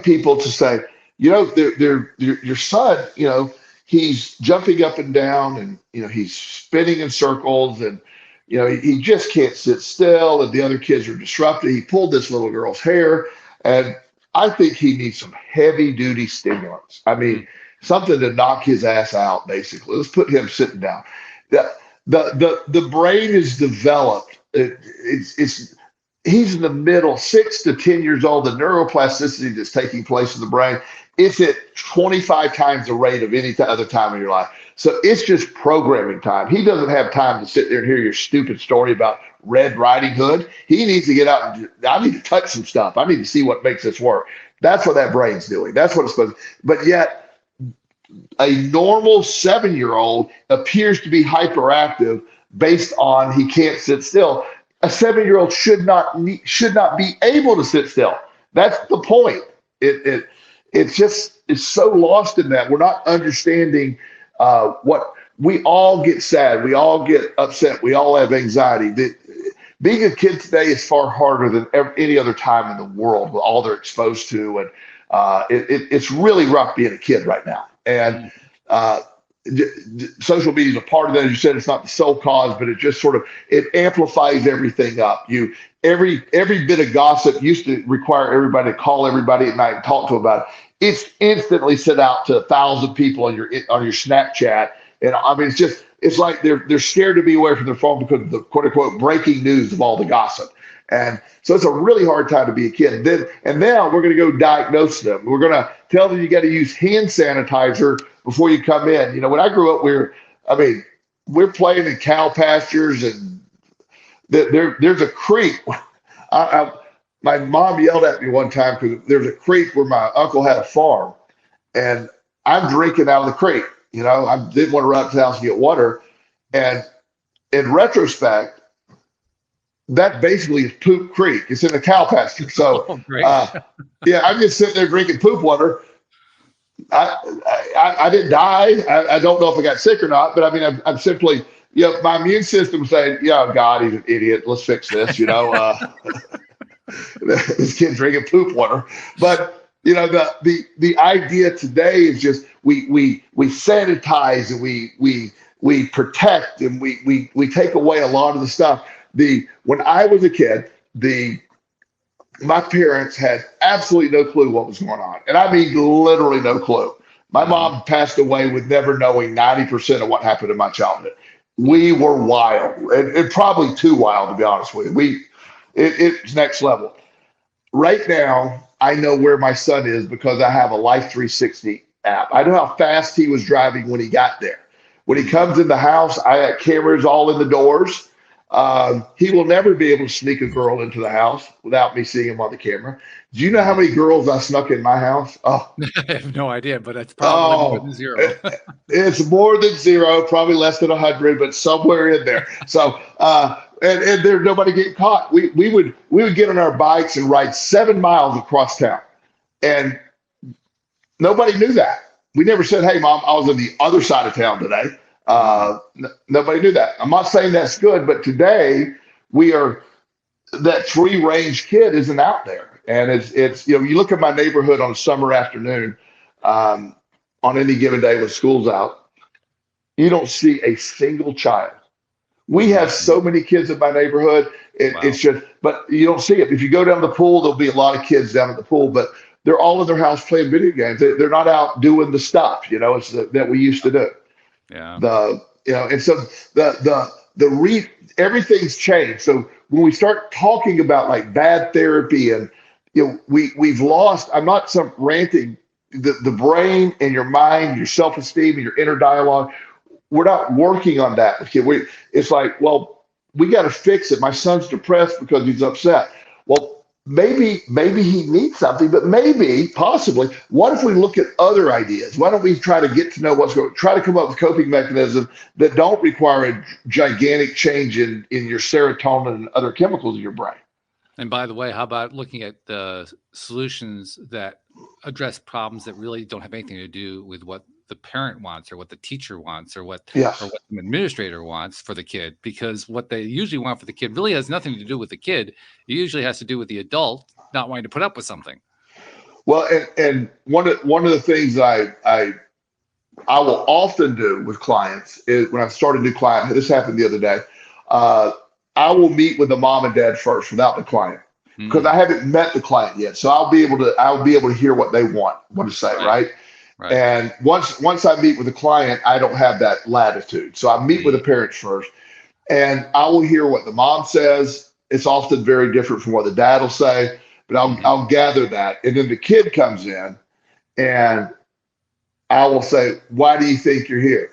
people to say, your son, he's jumping up and down, and he's spinning in circles, and he just can't sit still, and the other kids are disrupted. He pulled this little girl's hair, and I think he needs some heavy duty stimulants. I mean, something to knock his ass out, basically. Let's put him sitting down. The brain is developed. He's in the middle, 6 to 10 years old. The neuroplasticity that's taking place in the brain, it's at 25 times the rate of any other time in your life. So it's just programming time. He doesn't have time to sit there and hear your stupid story about Red Riding Hood. He needs to get out and I need to touch some stuff. I need to see what makes this work. That's what that brain's doing. That's what it's supposed to. But yet, a normal 7-year-old appears to be hyperactive based on he can't sit still. a 7-year-old should not be able to sit still. That's the point. It's so lost in that we're not understanding what we all get sad, we all get upset, we all have anxiety. Being a kid today is far harder than any other time in the world with all they're exposed to, and it's really rough being a kid right now. And social media is a part of that. As you said, it's not the sole cause, but it just sort of it amplifies everything up. Every bit of gossip used to require everybody to call everybody at night and talk to them about it. It's instantly sent out to 1,000 people on your Snapchat, and I mean it's like they're scared to be away from their phone because of the quote unquote breaking news of all the gossip. And so it's a really hard time to be a kid. And now we're going to go diagnose them. We're going to tell them you got to use hand sanitizer before you come in. When I grew up, we're playing in cow pastures, and there's a creek. My mom yelled at me one time because there's a creek where my uncle had a farm, and I'm drinking out of the creek. I didn't want to run up to the house and get water. And in retrospect, that basically is Poop Creek. It's in the cow pasture. So, I'm just sitting there drinking poop water. I didn't die. I don't know if I got sick or not, but I mean, I'm simply, my immune system saying, God, he's an idiot. Let's fix this, this kid drinking poop water. But, the idea today is just, we sanitize and we protect and we take away a lot of the stuff. When I was a kid, my parents had absolutely no clue what was going on. And I mean, literally no clue. My mom passed away with never knowing 90% of what happened in my childhood. We were wild, and probably too wild, to be honest with you. It's next level. Right now, I know where my son is because I have a Life 360 app. I know how fast he was driving when he got there. When he comes in the house, I have cameras all in the doors. He will never be able to sneak a girl into the house without me seeing him on the camera. Do you know how many girls I snuck in my house? Oh, I have no idea, but it's probably more than zero. It's more than zero, probably less than 100, but somewhere in there. So, and there's nobody getting caught. We would get on our bikes and ride 7 miles across town, and nobody knew that. We never said, "Hey, Mom, I was on the other side of town today." Nobody knew that. I'm not saying that's good, but today that free range kid isn't out there. And it's you look at my neighborhood on a summer afternoon, on any given day when school's out, you don't see a single child. We have so many kids in my neighborhood. It's just, but you don't see it. If you go down the pool, there'll be a lot of kids down at the pool, but they're all in their house playing video games. They're not out doing the stuff, that we used to do. Yeah. And so everything's changed. So when we start talking about like bad therapy and we've lost, I'm not some ranting, the brain and your mind, your self-esteem and your inner dialogue, we're not working on that with kids. It's like, well, we got to fix it. My son's depressed because he's upset. Well, maybe he needs something, but possibly, what if we look at other ideas? Why don't we try to get to know what's going on? Try to come up with coping mechanisms that don't require a gigantic change in your serotonin and other chemicals in your brain. And by the way, how about looking at the solutions that address problems that really don't have anything to do with what the parent wants or what the teacher wants or what the administrator wants for the kid? Because what they usually want for the kid really has nothing to do with the kid. It usually has to do with the adult not wanting to put up with something. Well, and one of the things I will often do with clients is when I start a new client, this happened the other day, I will meet with the mom and dad first without the client because I haven't met the client yet. So I'll be able to hear what they want to say, right? Right. And once I meet with the client, I don't have that latitude. So I meet with the parents first, and I will hear what the mom says. It's often very different from what the dad will say, but I'll gather that. And then the kid comes in, and I will say, "Why do you think you're here?"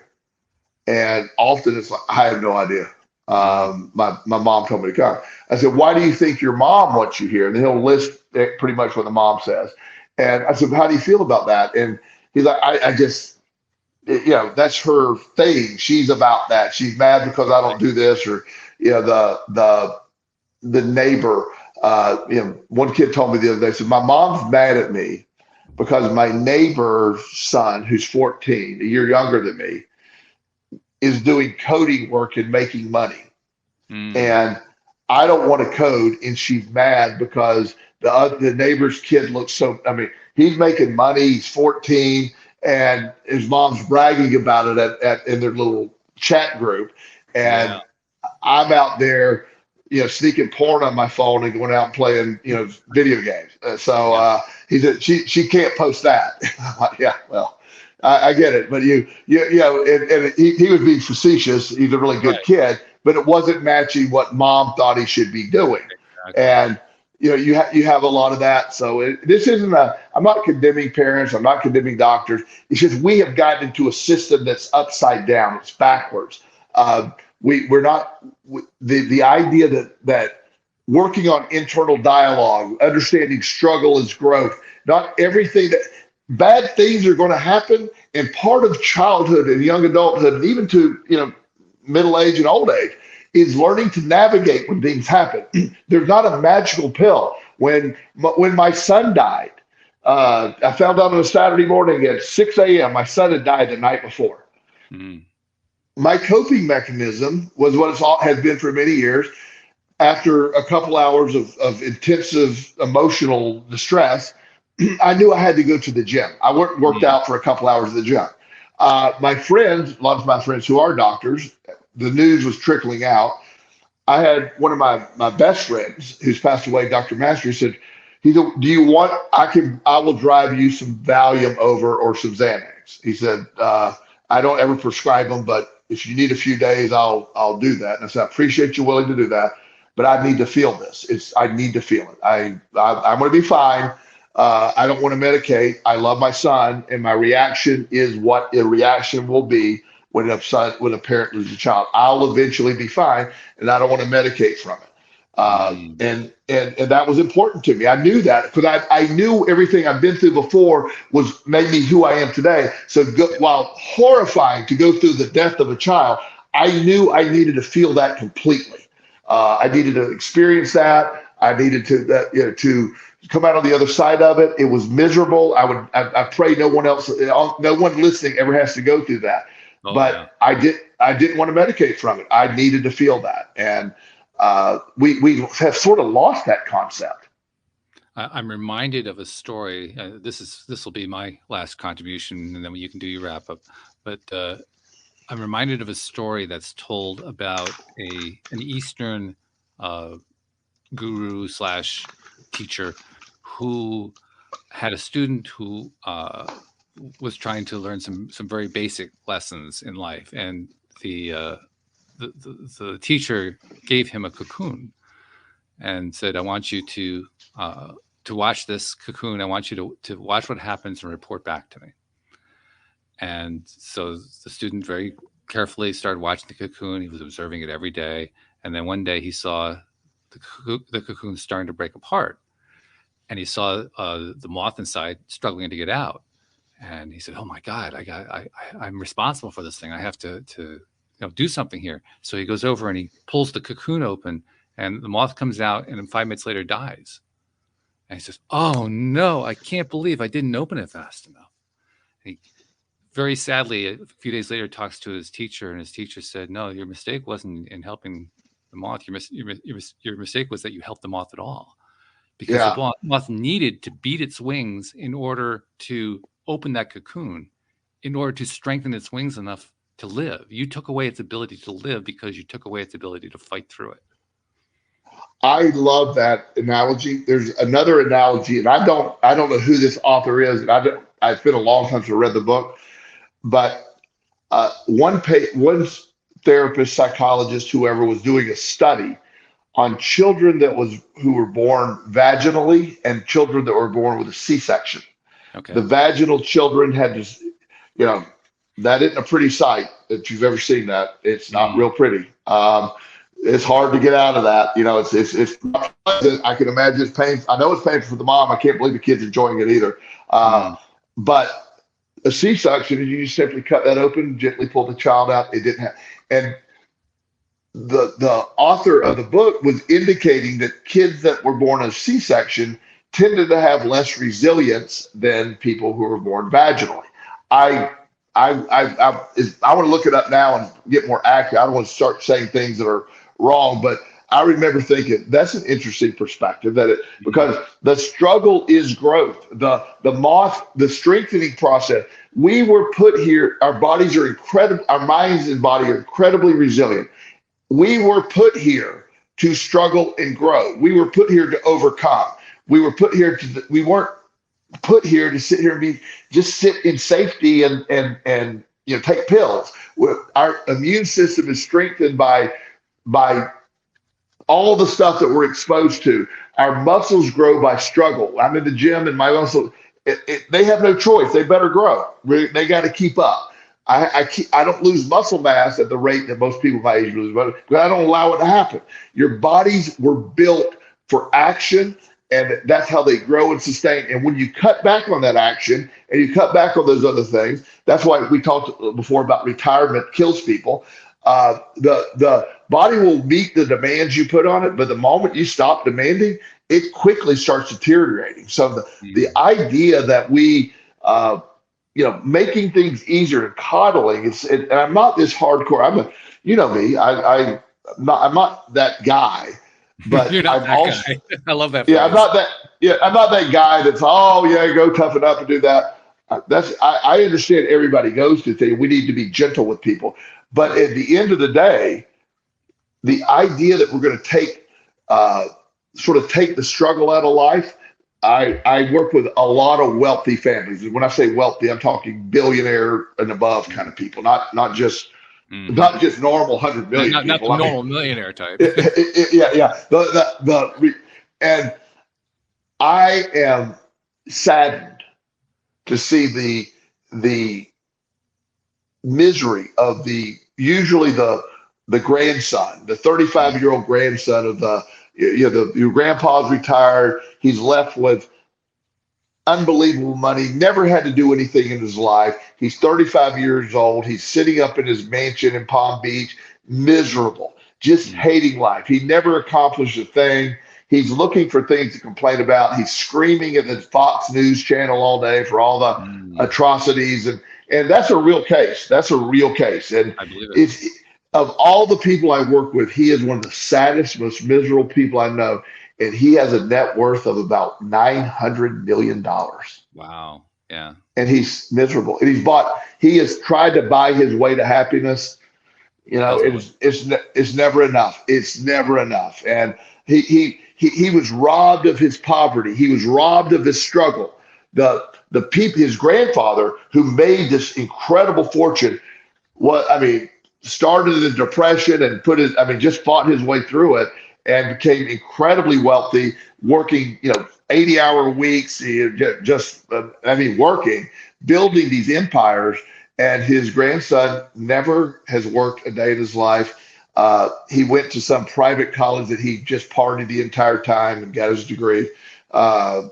And often it's like, "I have no idea. My mom told me to come." I said, "Why do you think your mom wants you here?" And he'll list pretty much what the mom says. And I said, "How do you feel about that?" And he's like, I just, that's her thing. She's about that. She's mad because I don't do this, or, the neighbor. One kid told me the other day, said, my mom's mad at me because my neighbor's son, who's 14, a year younger than me, is doing coding work and making money. And I don't want to code, and she's mad because the neighbor's kid looks so, I mean, he's making money, he's 14, and his mom's bragging about it in their little chat group. And I'm out there, sneaking porn on my phone and going out and playing, video games. He said, she can't post that. Yeah, well, I get it, but and he would be facetious. He's a really good kid, but it wasn't matching what mom thought he should be doing. Exactly. And you have a lot of that. So this isn't I'm not condemning parents. I'm not condemning doctors. It's just we have gotten into a system that's upside down. It's backwards. We're not the idea that working on internal dialogue, understanding struggle is growth. Not everything that bad things are going to happen, and part of childhood and young adulthood, and even to middle age and old age, is learning to navigate when things happen. There's not a magical pill. When my son died, I found out on a Saturday morning at 6 a.m. my son had died the night before. My coping mechanism was what it has been for many years. After a couple hours of intensive emotional distress, I knew I had to go to the gym. I worked out for a couple hours at the gym. My friends, a lot of my friends who are doctors, the news was trickling out. I had one of my best friends who's passed away, Dr. Master, said, do you want, I will drive you some Valium over or some Xanax. He said, I don't ever prescribe them, but if you need a few days, I'll do that. And I said, I appreciate you willing to do that, but I need to feel this. I need to feel it. I'm going to be fine. I don't want to medicate. I love my son, and my reaction is what a reaction will be when a parent loses a child. I'll eventually be fine, and I don't want to medicate from it. And that was important to me. I knew that because I knew everything I've been through before made me who I am today. So while horrifying to go through the death of a child, I knew I needed to feel that completely. I needed to experience that. I needed to come out on the other side of it. It was miserable. I pray no one listening ever has to go through that. I didn't want to medicate from it. I needed to feel that. And we have sort of lost that concept. I'm reminded of a story. This will be my last contribution, and then you can do your wrap up. But I'm reminded of a story that's told about an Eastern guru / teacher who had a student who was trying to learn some very basic lessons in life, and the teacher gave him a cocoon and said, I want you to watch this cocoon. I want you to watch what happens and report back to me. And so the student very carefully started watching the cocoon. He was observing it every day. And then one day he saw the cocoon starting to break apart. And he saw the moth inside struggling to get out. And he said, oh my God, I'm responsible for this thing. I have to do something here. So he goes over and he pulls the cocoon open, and the moth comes out, and then 5 minutes later dies. And he says, oh no, I can't believe I didn't open it fast enough. And he very sadly, a few days later, talks to his teacher, and his teacher said, no, your mistake wasn't in helping the moth. Your mistake was that you helped the moth at all. Because the moth needed to beat its wings in order to open that cocoon, in order to strengthen its wings enough to live. You took away its ability to live because you took away its ability to fight through it. I love that analogy. There's another analogy, and I don't know who this author is, and it's been a long time since I read the book, but one therapist, psychologist, whoever, was doing a study on children who were born vaginally and children that were born with a C-section. Okay. The vaginal children had this, that isn't a pretty sight if you've ever seen that. It's not real pretty. It's hard to get out of that. It's not pleasant. I can imagine it's painful. I know it's painful for the mom. I can't believe the kid's enjoying it either. But a C-section, you just simply cut that open, gently pull the child out. It didn't have, and the author of the book was indicating that kids that were born a C-section tended to have less resilience than people who were born vaginally. I I want to look it up now and get more accurate. I don't want to start saying things that are wrong, but I remember thinking that's an interesting perspective because the struggle is growth. The strengthening process. We were put here. Our bodies are incredible. Our minds and body are incredibly resilient. We were put here to struggle and grow. We were put here to overcome. We weren't put here to sit here and just sit in safety and take pills. Our immune system is strengthened by all the stuff that we're exposed to. Our muscles grow by struggle. I'm in the gym and my muscles, they have no choice. They better grow. They got to keep up. I don't lose muscle mass at the rate that most people my age lose, but I don't allow it to happen. Your bodies were built for action, and that's how they grow and sustain. And when you cut back on that action and you cut back on those other things, that's why we talked before about retirement kills people. The body will meet the demands you put on it, but the moment you stop demanding, it quickly starts deteriorating. So the idea that we making things easier and coddling. And I'm not this hardcore. Me. I'm not that guy. But You're not that guy. I love that. Yeah, I'm not that guy that's go toughen up and do that. I understand everybody goes to things. We need to be gentle with people. But at the end of the day, the idea that we're going to take the struggle out of life. I work with a lot of wealthy families. And when I say wealthy, I'm talking billionaire and above kind of people, not just normal 100 million not people. Not the normal millionaire type. Yeah. And I am saddened to see the misery of usually the grandson, the 35-year-old grandson of your grandpa's retired. He's left with unbelievable money, never had to do anything in his life. He's 35 years old. He's sitting up in his mansion in Palm Beach, miserable, just hating life. He never accomplished a thing. He's looking for things to complain about. He's screaming at the Fox News channel all day for all the atrocities. And that's a real case. That's a real case. And I believe it. Of all the people I work with, he is one of the saddest, most miserable people I know. And he has a net worth of about $900 million. Wow. Yeah. And he's miserable. And he has tried to buy his way to happiness. It's never enough. It's never enough. And he was robbed of his poverty. He was robbed of his struggle. His grandfather, who made this incredible fortune, started in the Depression and just fought his way through it and became incredibly wealthy, working 80-hour weeks, working, building these empires. And his grandson never has worked a day in his life. He went to some private college that he just partied the entire time and got his degree.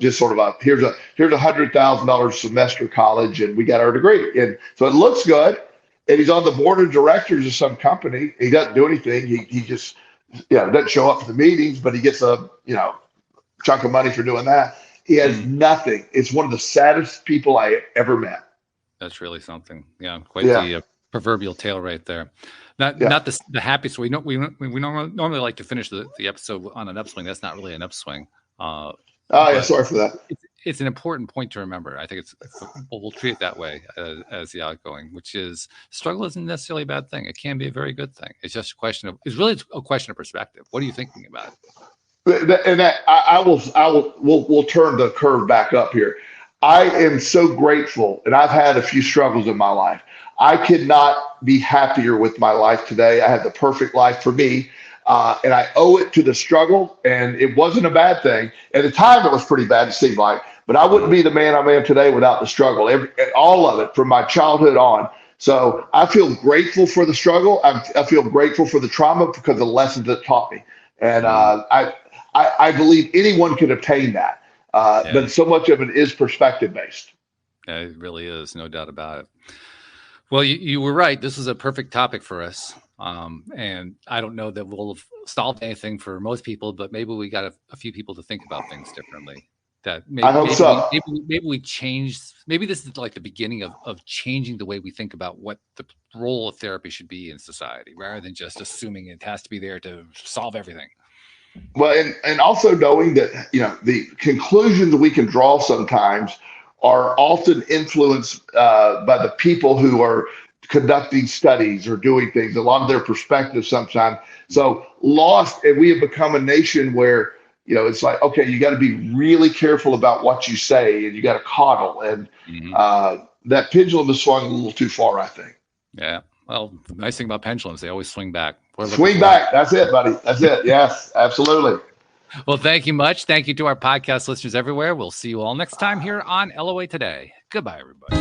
Just sort of here's $100,000 semester college, and we got our degree. And so it looks good. And he's on the board of directors of some company. He doesn't do anything. He just doesn't show up for the meetings, but he gets a chunk of money for doing that. He has nothing. It's one of the saddest people I ever met. That's really something. Yeah, quite the proverbial tale right there. Not the happiest. We normally like to finish the episode on an upswing. That's not really an upswing. Sorry for that. It's an important point to remember. I think we'll treat it that way as the outgoing, which is struggle isn't necessarily a bad thing. It can be a very good thing. It's just it's really a question of perspective. What are you thinking about it? And we'll turn the curve back up here. I am so grateful, and I've had a few struggles in my life. I could not be happier with my life today. I had the perfect life for me. And I owe it to the struggle, and it wasn't a bad thing. At the time, it was pretty bad, it seemed like, but I wouldn't be the man I am today without the struggle, all of it from my childhood on. So I feel grateful for the struggle. I feel grateful for the trauma because of the lessons it taught me. And I believe anyone can obtain that, but so much of it is perspective-based. Yeah, it really is, no doubt about it. Well, you were right. This is a perfect topic for us. And I don't know that we'll have solved anything for most people, but maybe we got a few people to think about things differently. That I hope so. maybe we change. Maybe this is like the beginning of changing the way we think about what the role of therapy should be in society, rather than just assuming it has to be there to solve everything. Well, and also knowing that, the conclusions we can draw sometimes are often influenced by the people who are conducting studies or doing things, a lot of their perspectives sometimes. So lost, and we have become a nation where, it's like, okay, you got to be really careful about what you say, and you got to coddle. And that pendulum has swung a little too far, I think. Yeah. Well, the nice thing about pendulums, they always swing back. Swing back. That's it, buddy. That's it. Yes, absolutely. Well, thank you much. Thank you to our podcast listeners everywhere. We'll see you all next time here on LOA Today. Goodbye, everybody.